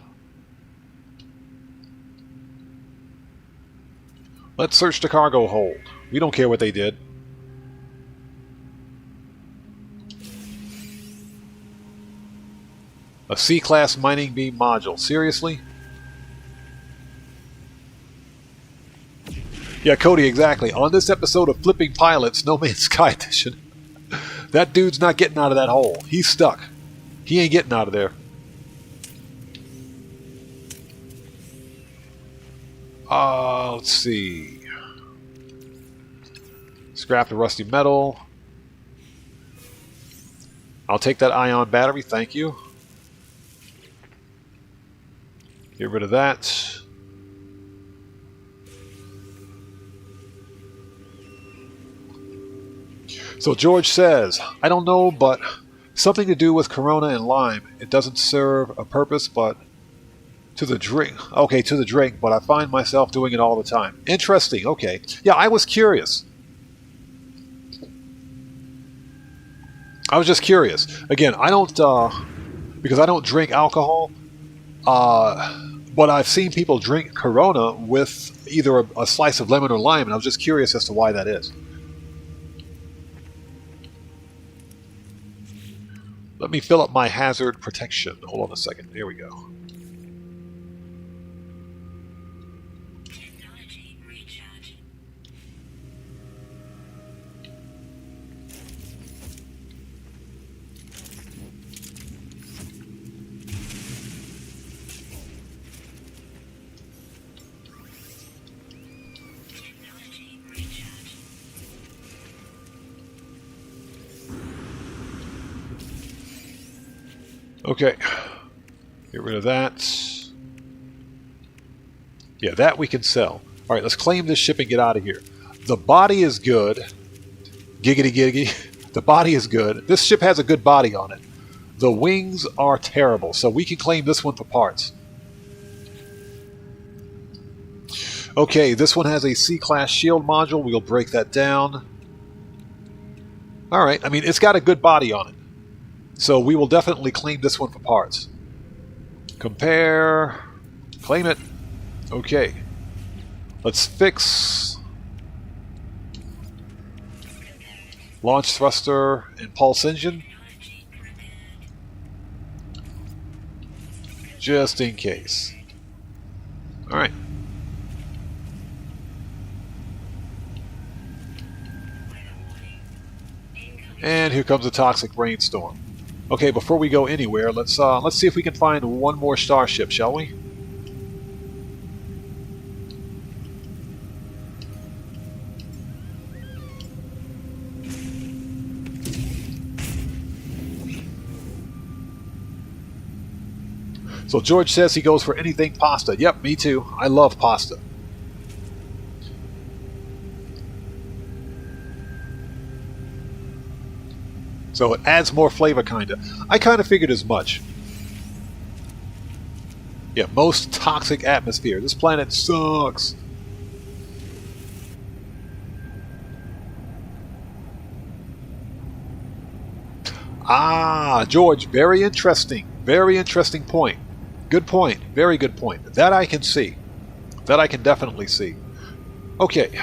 Let's search the cargo hold. We don't care what they did. A C-class mining beam module. Seriously? Yeah, Cody, exactly. On this episode of Flipping Pilots, No Man's Sky Edition, That dude's not getting out of that hole. He's stuck. He ain't getting out of there. Let's see. Scrap the rusty metal. I'll take that ion battery, thank you. Get rid of that. So George says, I don't know, but something to do with Corona and lime. It doesn't serve a purpose, but to the drink. Okay, to the drink, but I find myself doing it all the time. Interesting, okay. Yeah, I was curious. I was just curious. Again, I don't, because I don't drink alcohol, but I've seen people drink Corona with either a slice of lemon or lime, and I was just curious as to why that is. Let me fill up my hazard protection. Hold on a second. There we go. Okay, get rid of that. Yeah, that we can sell. All right, let's claim this ship and get out of here. The body is good. Giggity giggity. The body is good. This ship has a good body on it. The wings are terrible, so we can claim this one for parts. Okay, this one has a C-class shield module. We'll break that down. All right, I mean, it's got a good body on it. So we will definitely claim this one for parts. Compare. Claim it. Okay. Let's fix launch thruster and pulse engine. Just in case. Alright. And here comes a toxic rainstorm. Okay, before we go anywhere, let's see if we can find one more starship, shall we? So George says he goes for anything pasta. Yep, me too. I love pasta. So it adds more flavor, kinda. I kinda figured as much. Yeah, most toxic atmosphere. This planet sucks. Ah, George, very interesting. Very interesting point. Good point. Very good point. That I can see. That I can definitely see. Okay.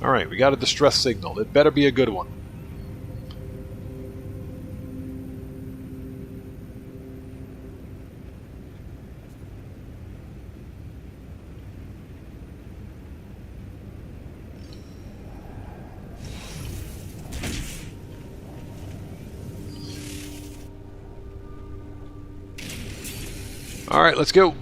Alright, we got a distress signal. It better be a good one. Alright, let's go.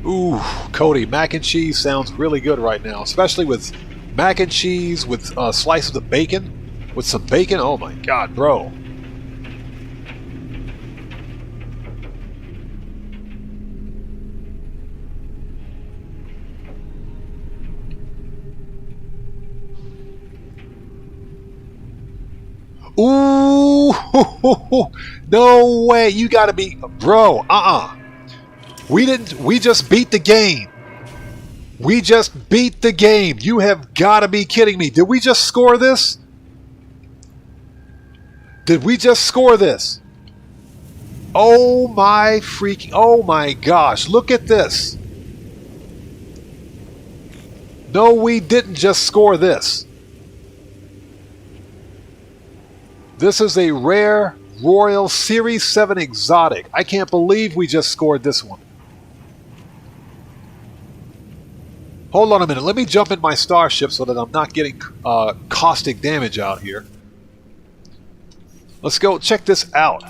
Ooh, Cody, mac and cheese sounds really good right now, especially with mac and cheese with slices of bacon. With some bacon, oh my god, bro. Ooh, no way, you gotta be, bro, we just beat the game. We just beat the game. You have gotta be kidding me. Did we just score this? Did we just score this? Oh my freaking, oh my gosh, look at this. No, we didn't just score this. This is a rare, Royal Series 7 Exotic. I can't believe we just scored this one. Hold on a minute. Let me jump in my Starship so that I'm not getting caustic damage out here. Let's go check this out.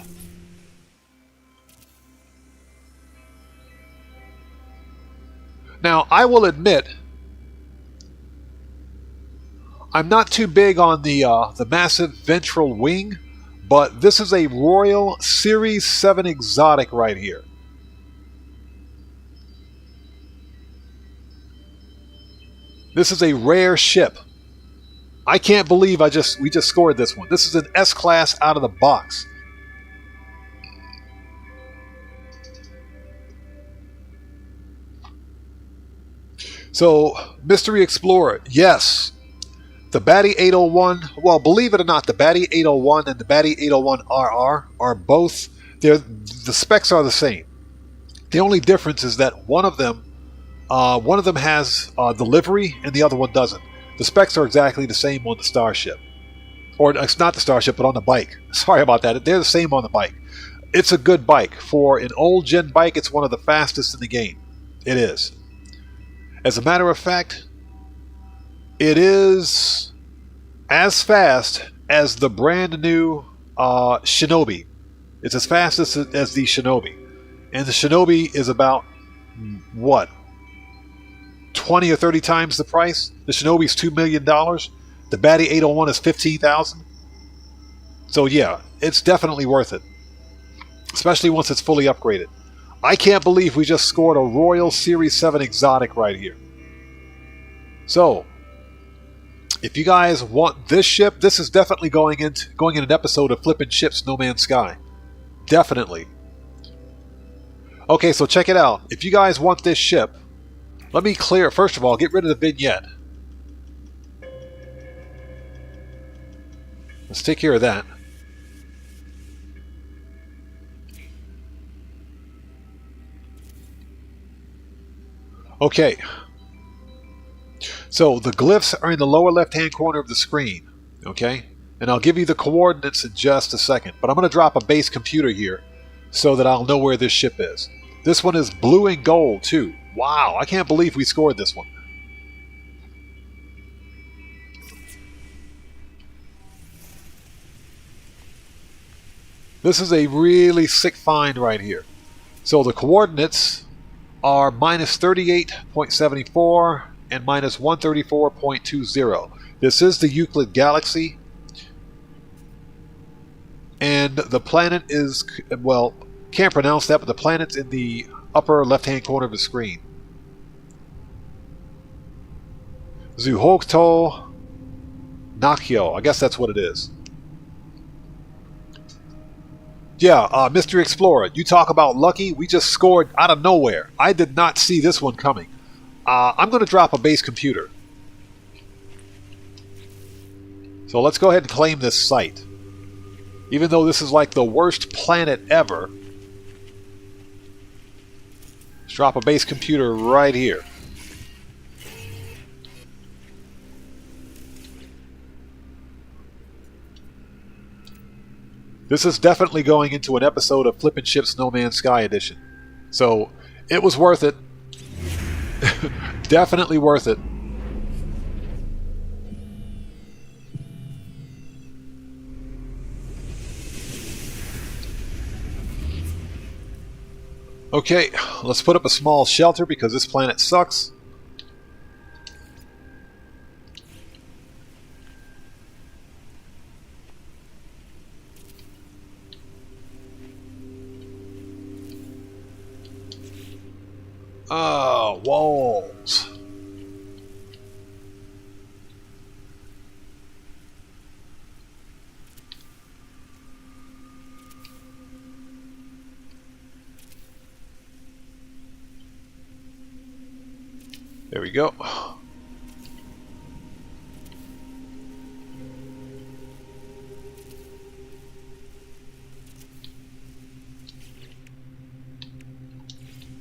Now, I will admit, I'm not too big on the massive ventral wing, but this is a Royal Series 7 Exotic right here. This is a rare ship. I can't believe we just scored this one. This is an S-Class out of the box. So, Mystery Explorer, yes. The Batty 801, well, believe it or not, the Batty 801 and the Batty 801RR are both, the specs are the same. The only difference is that one of them has delivery and the other one doesn't. The specs are exactly the same on the Starship. Or, it's not the Starship, but on the bike. Sorry about that. They're the same on the bike. It's a good bike. For an old gen bike, it's one of the fastest in the game. It is. As a matter of fact, it is as fast as the brand new Shinobi. It's as fast as the Shinobi. And the Shinobi is about, what, 20 or 30 times the price? The Shinobi is $2 million. The Batty 801 is $15,000. So yeah, it's definitely worth it. Especially once it's fully upgraded. I can't believe we just scored a Royal Series 7 Exotic right here. So, if you guys want this ship, this is definitely going in an episode of Flippin' Ships No Man's Sky. Definitely. Okay, so check it out. If you guys want this ship, let me clear, first of all, get rid of the vignette. Let's take care of that. Okay, so the glyphs are in the lower left-hand corner of the screen, okay? And I'll give you the coordinates in just a second, but I'm going to drop a base computer here so that I'll know where this ship is. This one is blue and gold, too. Wow, I can't believe we scored this one. This is a really sick find right here. So the coordinates are minus 38.74 and minus 134.20. This is the Euclid Galaxy. And the planet is, well, can't pronounce that, but the planet's in the upper left-hand corner of the screen. Zuhokto Nakyo. I guess that's what it is. Yeah, Mystery Explorer, you talk about lucky. We just scored out of nowhere. I did not see this one coming. I'm going to drop a base computer. So let's go ahead and claim this site. Even though this is like the worst planet ever, let's drop a base computer right here. This is definitely going into an episode of Flippin' Ships No Man's Sky Edition. So, it was worth it. Definitely worth it. Okay, let's put up a small shelter because this planet sucks. Walls. There we go.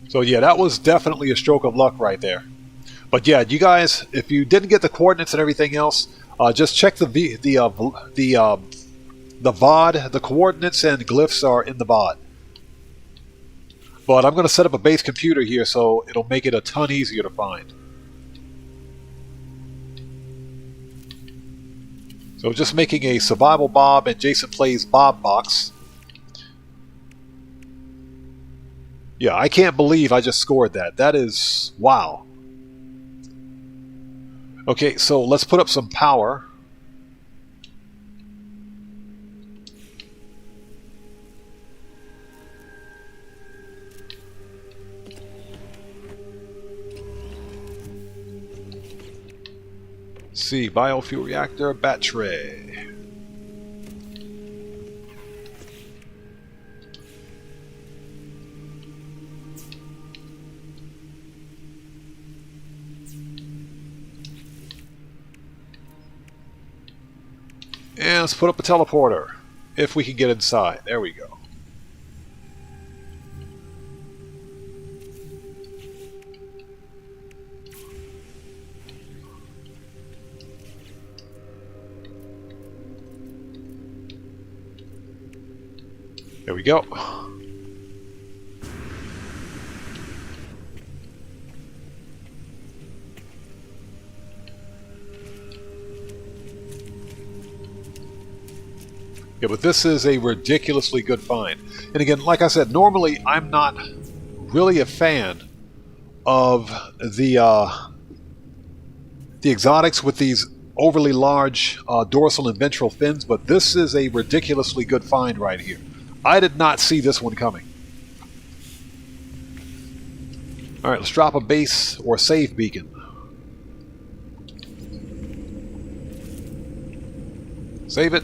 So yeah, that was definitely a stroke of luck right there. But yeah, you guys, if you didn't get the coordinates and everything else, just check the the VOD, the coordinates and glyphs are in the VOD. But I'm going to set up a base computer here so it'll make it a ton easier to find. So just making a Survival Bob and Jason Plays Bob box. Yeah, I can't believe I just scored that. That is... wow. Okay, so let's put up some power. See, biofuel reactor, battery. And let's put up a teleporter, if we can get inside. There we go. There we go. Yeah, but this is a ridiculously good find. And again, like I said, normally I'm not really a fan of the exotics with these overly large dorsal and ventral fins, but this is a ridiculously good find right here. I did not see this one coming. Alright, let's drop a base or save beacon. Save it.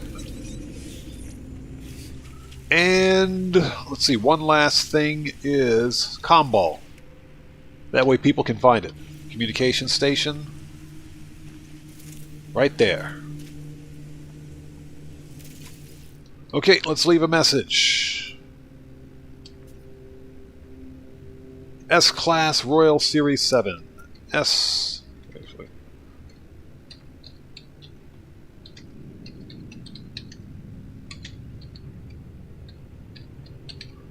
And let's see, one last thing is comball. That way people can find it. Communication station. Right there. Okay, let's leave a message. S-Class Royal Series 7. S... actually.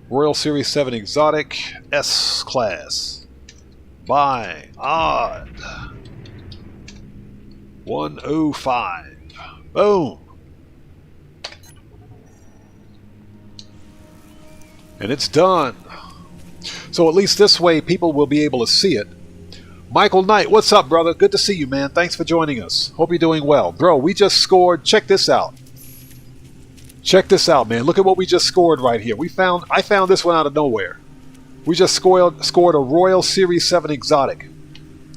Royal Series 7 Exotic S-Class. By Odd. 105. Boom. And it's done. So at least this way people will be able to see it. Michael Knight, what's up, brother? Good to see you, man. Thanks for joining us. Hope you're doing well. Bro, we just scored. Check this out. Check this out, man. Look at what we just scored right here. I found this one out of nowhere. We just scored a Royal Series 7 Exotic.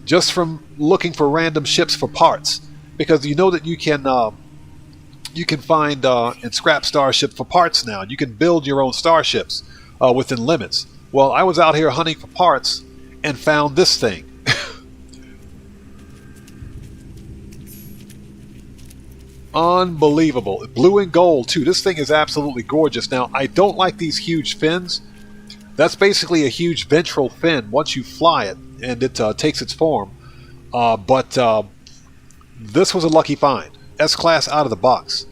Just from looking for random ships for parts. Because you know that you can find and scrap Starship for parts now. You can build your own starships within limits. Well, I was out here hunting for parts and found this thing. Unbelievable. Blue and gold, too. This thing is absolutely gorgeous. Now, I don't like these huge fins. That's basically a huge ventral fin once you fly it and it takes its form. But this was a lucky find. S-Class out of the box.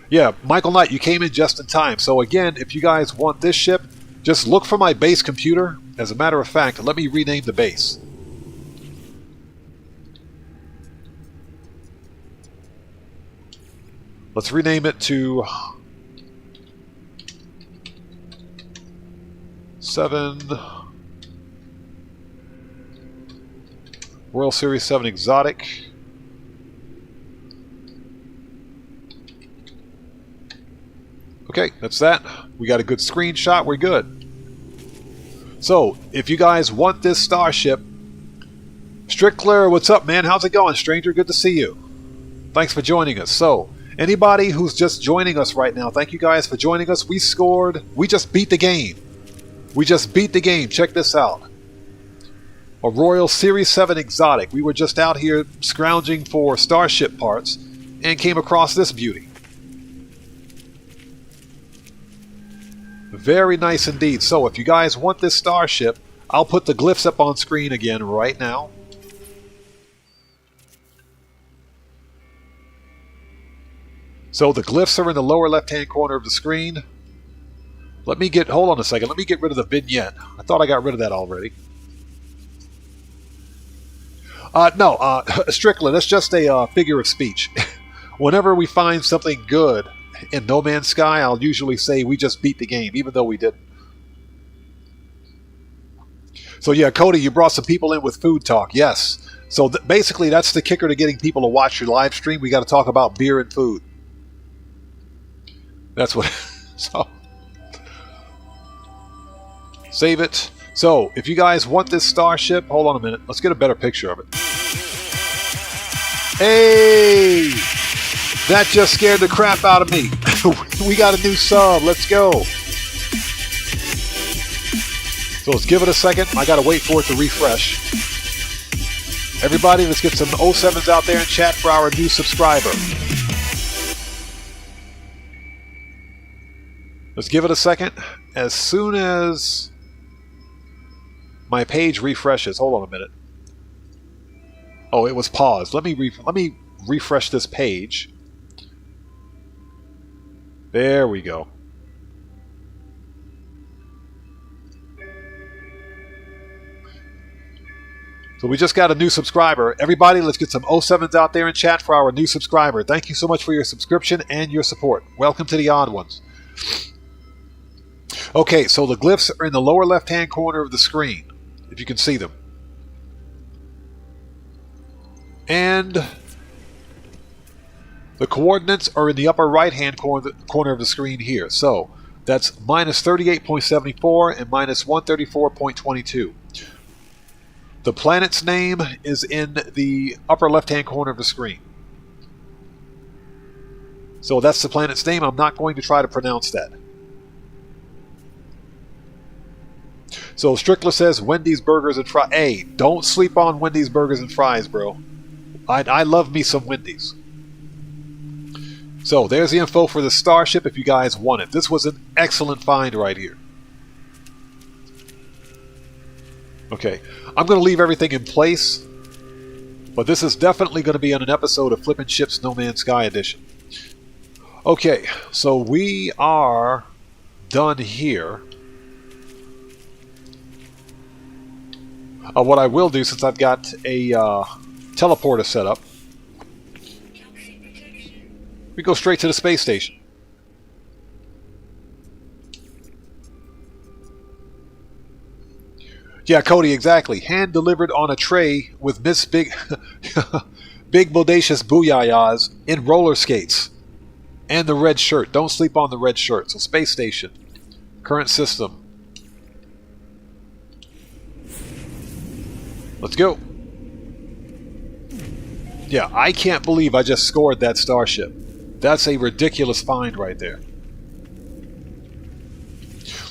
Yeah, Michael Knight, you came in just in time. So again, if you guys want this ship, just look for my base computer. As a matter of fact, let me rename the base. Let's rename it to 7 Royal Series 7 Exotic. Okay, that's that. We got a good screenshot. We're good. So, if you guys want this Starship, Strickler, what's up, man? How's it going, stranger? Good to see you. Thanks for joining us. So, anybody who's just joining us right now, thank you guys for joining us. We just beat the game. We just beat the game. Check this out. A Royal Series 7 Exotic. We were just out here scrounging for Starship parts and came across this beauty. Very nice indeed. So if you guys want this Starship, I'll put the glyphs up on screen again right now. So the glyphs are in the lower left-hand corner of the screen. Hold on a second, let me get rid of the vignette. I thought I got rid of that already. No, Strickland, that's just a figure of speech. Whenever we find something good in No Man's Sky, I'll usually say we just beat the game, even though we didn't. So yeah, Cody, you brought some people in with food talk. Yes. So basically, that's the kicker to getting people to watch your live stream. We got to talk about beer and food. That's what... So... Save it. So, if you guys want this Starship, hold on a minute. Let's get a better picture of it. Hey! That just scared the crap out of me. We got a new sub. Let's go. So let's give it a second. I gotta wait for it to refresh. Everybody, let's get some 07s out there in chat for our new subscriber. Let's give it a second. As soon as my page refreshes, hold on a minute. Oh, it was paused. Let me refresh this page. There we go. So we just got a new subscriber. Everybody, let's get some 07s out there in chat for our new subscriber. Thank you so much for your subscription and your support. Welcome to the Odd Ones. Okay, so the glyphs are in the lower left-hand corner of the screen, if you can see them. And the coordinates are in the upper right-hand corner of the screen here. So that's minus 38.74 and minus 134.22. The planet's name is in the upper left-hand corner of the screen. So that's the planet's name. I'm not going to try to pronounce that. So Strickler says Wendy's Burgers and Fries. Hey, don't sleep on Wendy's Burgers and Fries, bro. I love me some Wendy's. So there's the info for the Starship if you guys want it. This was an excellent find right here. Okay, I'm going to leave everything in place, but this is definitely going to be on an episode of Flippin' Ships No Man's Sky Edition. Okay, so we are done here. What I will do, since I've got a teleporter set up, we go straight to the space station. Yeah, Cody, exactly. Hand delivered on a tray with Miss Big Big Bodacious Booyayas in roller skates. And the red shirt. Don't sleep on the red shirt. So space station. Current system. Let's go. Yeah, I can't believe I just scored that Starship. That's a ridiculous find right there.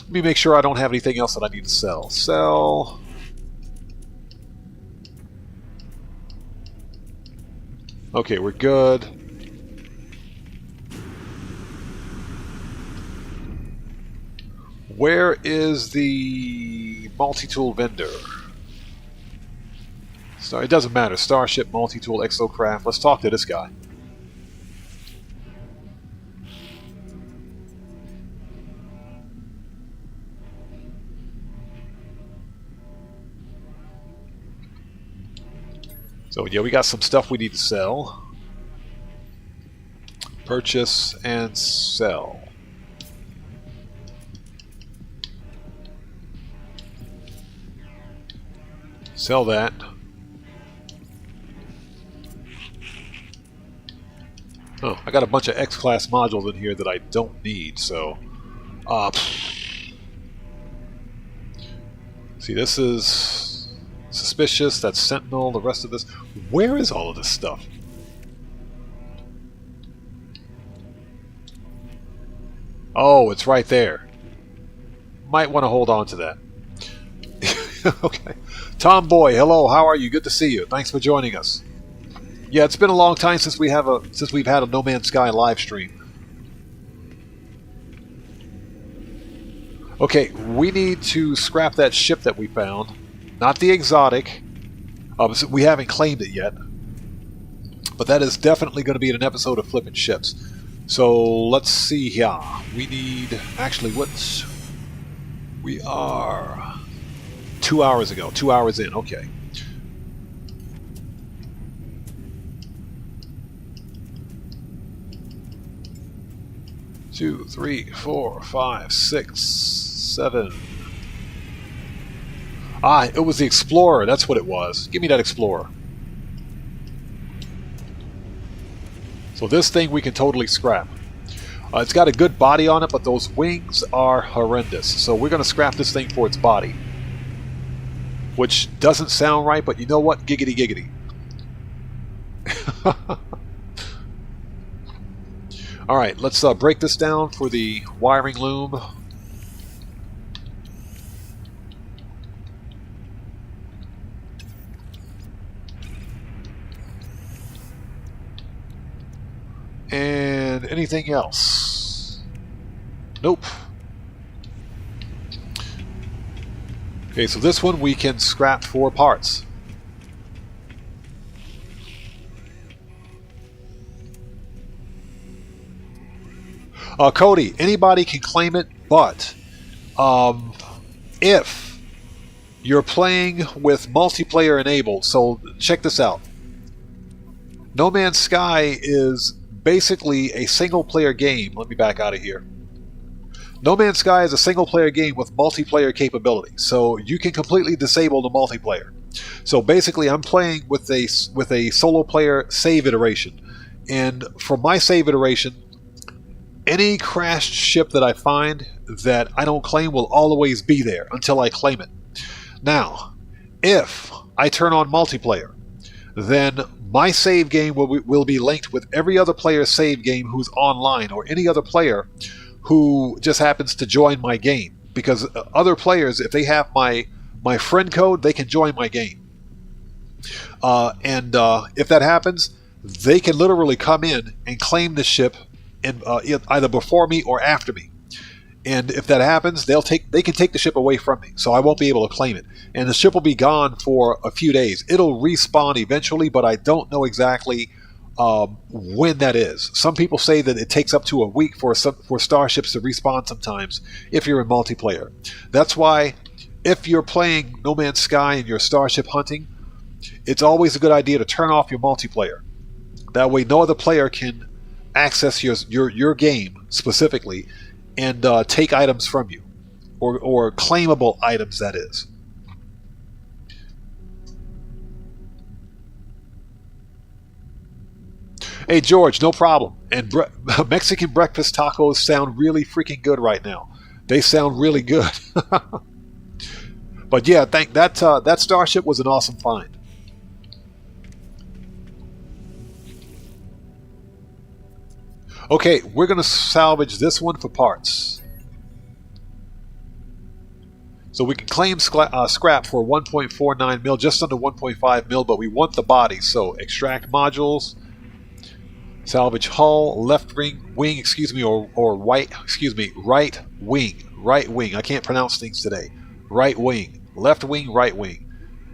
Let me make sure I don't have anything else that I need to sell. Sell. Okay, we're good. Where is the multi-tool vendor? So it doesn't matter. Starship, multi-tool, exocraft. Let's talk to this guy. So yeah, we got some stuff we need to sell. Purchase and sell. Sell that. Oh, I got a bunch of X-Class modules in here that I don't need, so... see, this is... Suspicious, that's Sentinel, the rest of this... Where is all of this stuff? Oh, it's right there. Might want to hold on to that. Okay. Tomboy, hello, how are you? Good to see you. Thanks for joining us. Yeah, it's been a long time since we've had a No Man's Sky live stream. Okay, we need to scrap that ship that we found. Not the exotic. We haven't claimed it yet. But that is definitely going to be in an episode of Flippin' Ships. So let's see here. We need, actually, what's, we are 2 hours ago, 2 hours in, okay. Two, three, four, five, six, seven. Ah, it was the Explorer, that's what it was. Give me that Explorer. So this thing we can totally scrap. It's got a good body on it, but those wings are horrendous. So we're going to scrap this thing for its body. Which doesn't sound right, but you know what? Giggity giggity. Alright, let's break this down for the wiring loom. And anything else? Nope. Okay, so this one we can scrap for parts. Cody, anybody can claim it, but if you're playing with multiplayer enabled, so check this out. No Man's Sky is basically a single-player game. Let me back out of here. No Man's Sky is a single-player game with multiplayer capability, so you can completely disable the multiplayer. So basically, I'm playing with a solo-player save iteration, and for my save iteration, any crashed ship that I find that I don't claim will always be there until I claim it. Now, if I turn on multiplayer, then my save game will be linked with every other player's save game who's online, or any other player who just happens to join my game. Because other players, if they have my friend code, they can join my game. And if that happens, they can literally come in and claim the ship in, either before me or after me. And if that happens, they can take the ship away from me, so I won't be able to claim it. And the ship will be gone for a few days. It'll respawn eventually, but I don't know exactly when that is. Some people say that it takes up to a week for starships to respawn sometimes if you're in multiplayer. That's why if you're playing No Man's Sky and you're starship hunting, it's always a good idea to turn off your multiplayer. That way no other player can access your game specifically and take items from you, or claimable items, that is. Hey George, no problem. And Mexican breakfast tacos sound really freaking good right now. They sound really good. But yeah, that starship was an awesome find. Okay, we're going to salvage this one for parts. So we can claim scrap for 1.49 mil, just under 1.5 mil, but we want the body. So extract modules, salvage hull, left wing, excuse me, or right wing. I can't pronounce things today. Right wing, left wing, right wing.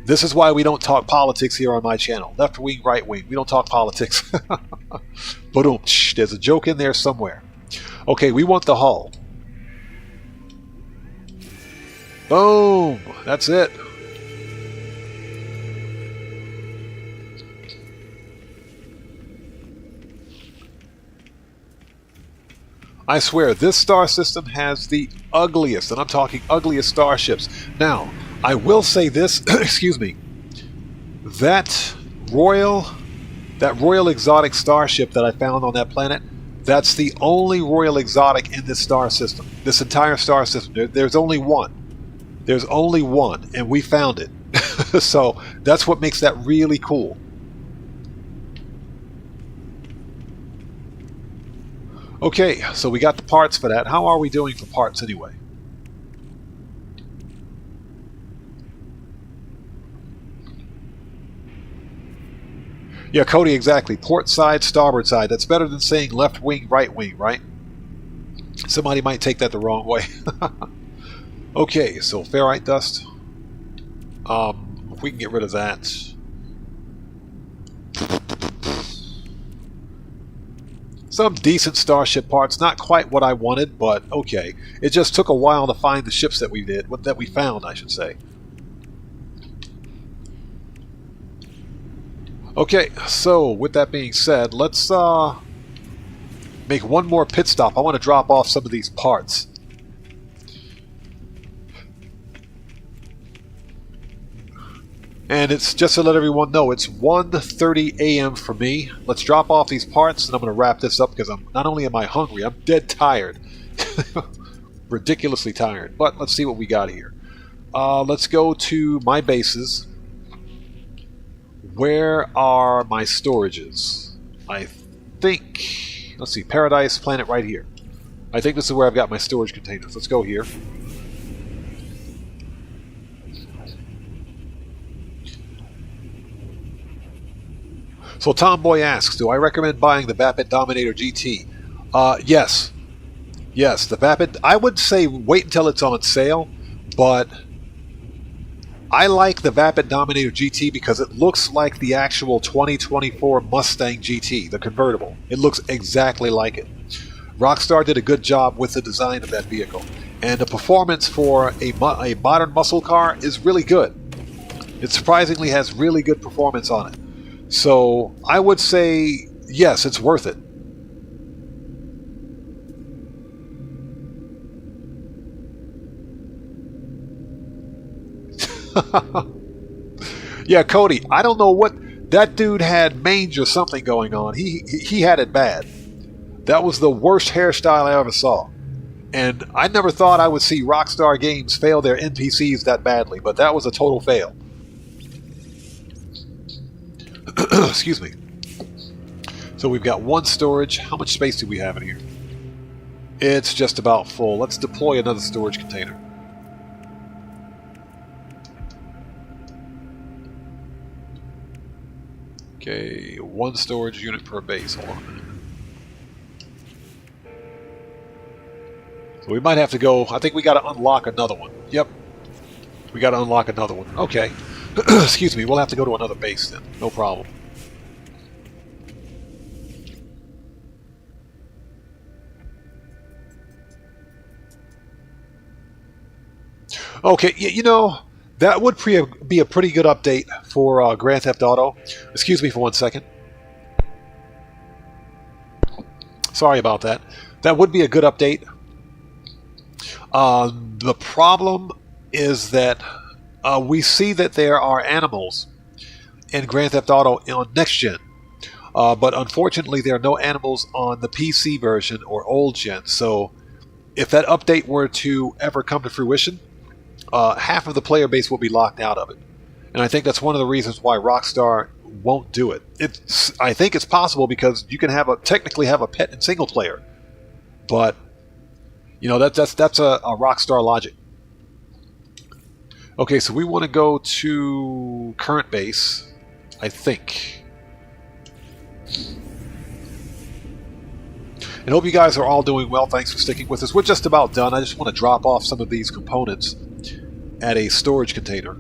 This is why we don't talk politics here on my channel. Left wing, right wing. We don't talk politics. Boom. There's a joke in there somewhere. Okay, we want the hull. Boom. That's it. I swear, this star system has the ugliest, and I'm talking ugliest starships. Now, I will say this, excuse me, that royal exotic starship that I found on that planet, that's the only royal exotic in this star system. This entire star system, there's only one. There's only one, and we found it. So that's what makes that really cool. Okay, so we got the parts for that. How are we doing for parts anyway? Yeah, Cody, exactly. Port side, starboard side. That's better than saying left wing, right wing, right? Somebody might take that the wrong way. Okay, so ferrite dust. If we can get rid of that. Some decent Starship parts, not quite what I wanted, but okay. It just took a while to find the ships that we found, I should say. Okay, so with that being said, let's make one more pit stop. I want to drop off some of these parts. And it's just to let everyone know, it's 1:30 a.m. for me. Let's drop off these parts, and I'm going to wrap this up because not only am I hungry, I'm dead tired. Ridiculously tired. But let's see what we got here. Let's go to my bases. Where are my storages? I think... Let's see, Paradise Planet right here. I think this is where I've got my storage containers. Let's go here. So Tomboy asks, do I recommend buying the Vapid Dominator GT? Yes. Yes, the Vapid... I would say wait until it's on sale, but I like the Vapid Dominator GT because it looks like the actual 2024 Mustang GT, the convertible. It looks exactly like it. Rockstar did a good job with the design of that vehicle, and the performance for a modern muscle car is really good. It surprisingly has really good performance on it. So I would say, yes, it's worth it. Yeah, Cody, I don't know what... That dude had mange or something going on. He had it bad. That was the worst hairstyle I ever saw. And I never thought I would see Rockstar Games fail their NPCs that badly, but that was a total fail. Excuse me. So we've got one storage. How much space do we have in here? It's just about full. Let's deploy another storage container. Okay, one storage unit per base. Hold on a minute. So we might have to go... I think we got to unlock another one. Yep. We got to unlock another one. Okay. Excuse me, we'll have to go to another base then. No problem. Okay, you know, that would be a pretty good update for Grand Theft Auto. Excuse me for 1 second. Sorry about that. That would be a good update. The problem is that we see that there are animals in Grand Theft Auto on Next Gen. But unfortunately, there are no animals on the PC version or old gen. So if that update were to ever come to fruition, half of the player base will be locked out of it. And I think that's one of the reasons why Rockstar won't do it. I think it's possible because you can technically have a pet in single player. But, you know, that's a Rockstar logic. Okay, so we want to go to current base, I think. And hope you guys are all doing well. Thanks for sticking with us. We're just about done. I just want to drop off some of these components at a storage container.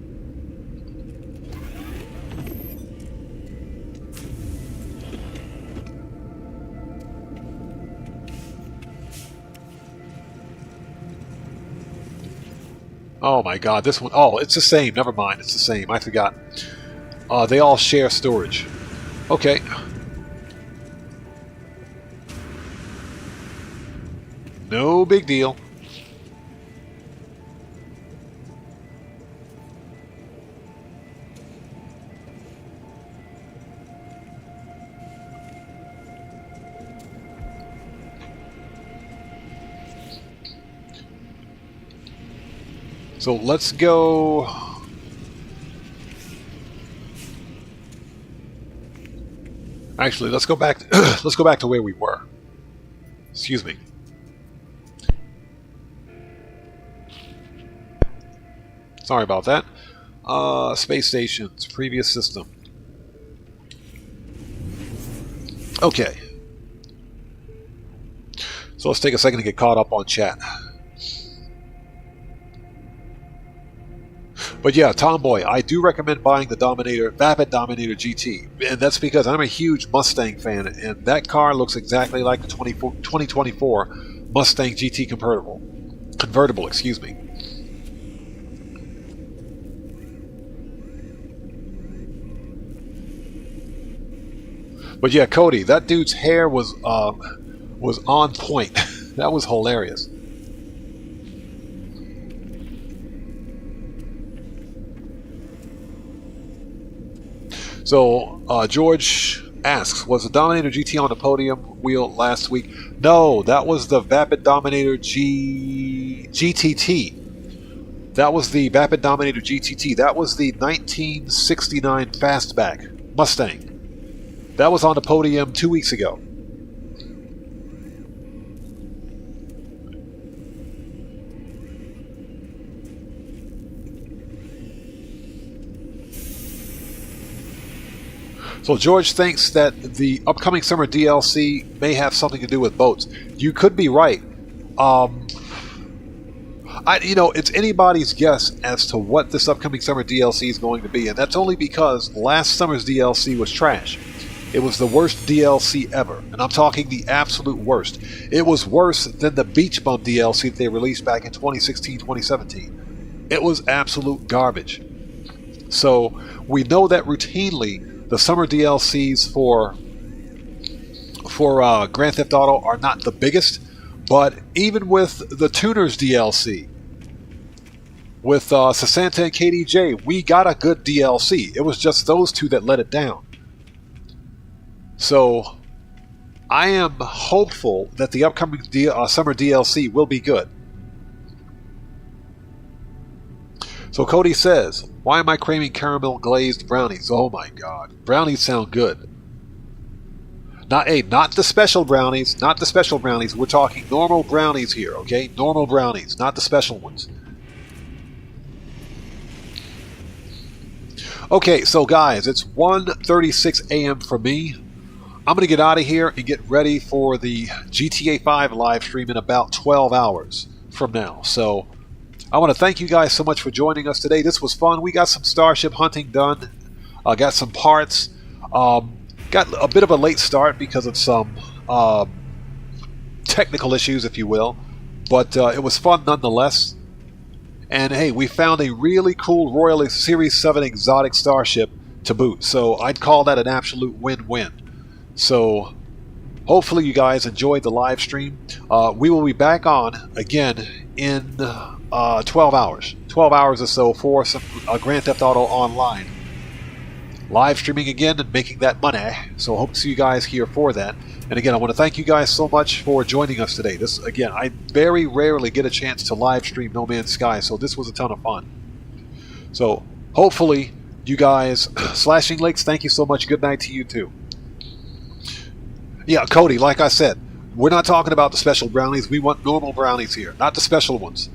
Oh my god, this one... Oh, it's the same. Never mind, it's the same. I forgot. They all share storage. Okay. No big deal. So let's go... Actually, let's go back let's go back to where we were. Excuse me. Sorry about that. Space stations, previous system. Okay. So let's take a second to get caught up on chat. But yeah, Tomboy, I do recommend buying the Vapid Dominator GT, and that's because I'm a huge Mustang fan, and that car looks exactly like the 2024 Mustang GT convertible, excuse me. But yeah, Cody, that dude's hair was on point. That was hilarious. So George asks, was the Dominator GT on the podium wheel last week? No, that was the Vapid Dominator GTT. That was the Vapid Dominator GTT. That was the 1969 Fastback Mustang. That was on the podium 2 weeks ago. So George thinks that the upcoming summer DLC may have something to do with boats. You could be right. It's anybody's guess as to what this upcoming summer DLC is going to be, and that's only because last summer's DLC was trash. It was the worst DLC ever, and I'm talking the absolute worst. It was worse than the Beach Bum DLC that they released back in 2016-2017. It was absolute garbage. So we know that routinely the summer DLCs for Grand Theft Auto are not the biggest, but even with the Tuners DLC, with Sasanta and KDJ, we got a good DLC. It was just those two that let it down. So I am hopeful that the upcoming summer DLC will be good. So Cody says, why am I craving caramel glazed brownies? Oh my god. Brownies sound good. Not the special brownies. Not the special brownies. We're talking normal brownies here, okay? Normal brownies, not the special ones. Okay, so guys, it's 1:36 a.m. for me. I'm going to get out of here and get ready for the GTA 5 live stream in about 12 hours from now. So I want to thank you guys so much for joining us today. This was fun. We got some Starship hunting done. Got some parts. Got a bit of a late start because of some technical issues, if you will. But it was fun nonetheless. And hey, we found a really cool Royal Series 7 exotic Starship to boot. So I'd call that an absolute win-win. So hopefully you guys enjoyed the live stream. We will be back on again in 12 hours. 12 hours or so for some Grand Theft Auto Online. Live streaming again and making that money. So hope to see you guys here for that. And again, I want to thank you guys so much for joining us today. This, again, I very rarely get a chance to live stream No Man's Sky, so this was a ton of fun. So hopefully you guys, Slashing Lakes, thank you so much. Good night to you too. Yeah, Cody, like I said, we're not talking about the special brownies. We want normal brownies here, not the special ones.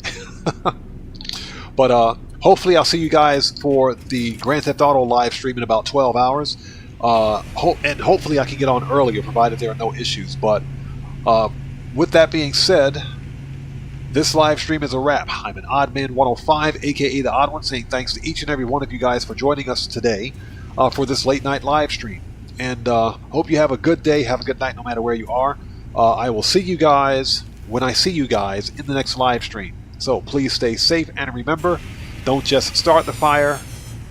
But hopefully I'll see you guys for the Grand Theft Auto live stream in about 12 hours. And hopefully I can get on earlier, provided there are no issues. But with that being said, this live stream is a wrap. I'm an Oddman 105, aka the Odd One, saying thanks to each and every one of you guys for joining us today for this late night live stream. And hope you have a good day, have a good night no matter where you are. I will see you guys when I see you guys in the next live stream. So please stay safe, and remember, don't just start the fire,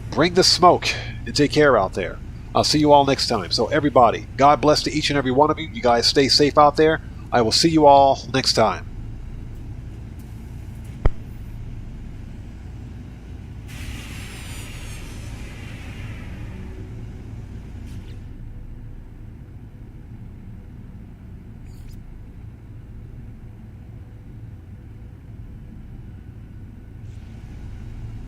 bring the smoke, and take care out there. I'll see you all next time. So everybody, God bless to each and every one of you. You guys stay safe out there. I will see you all next time.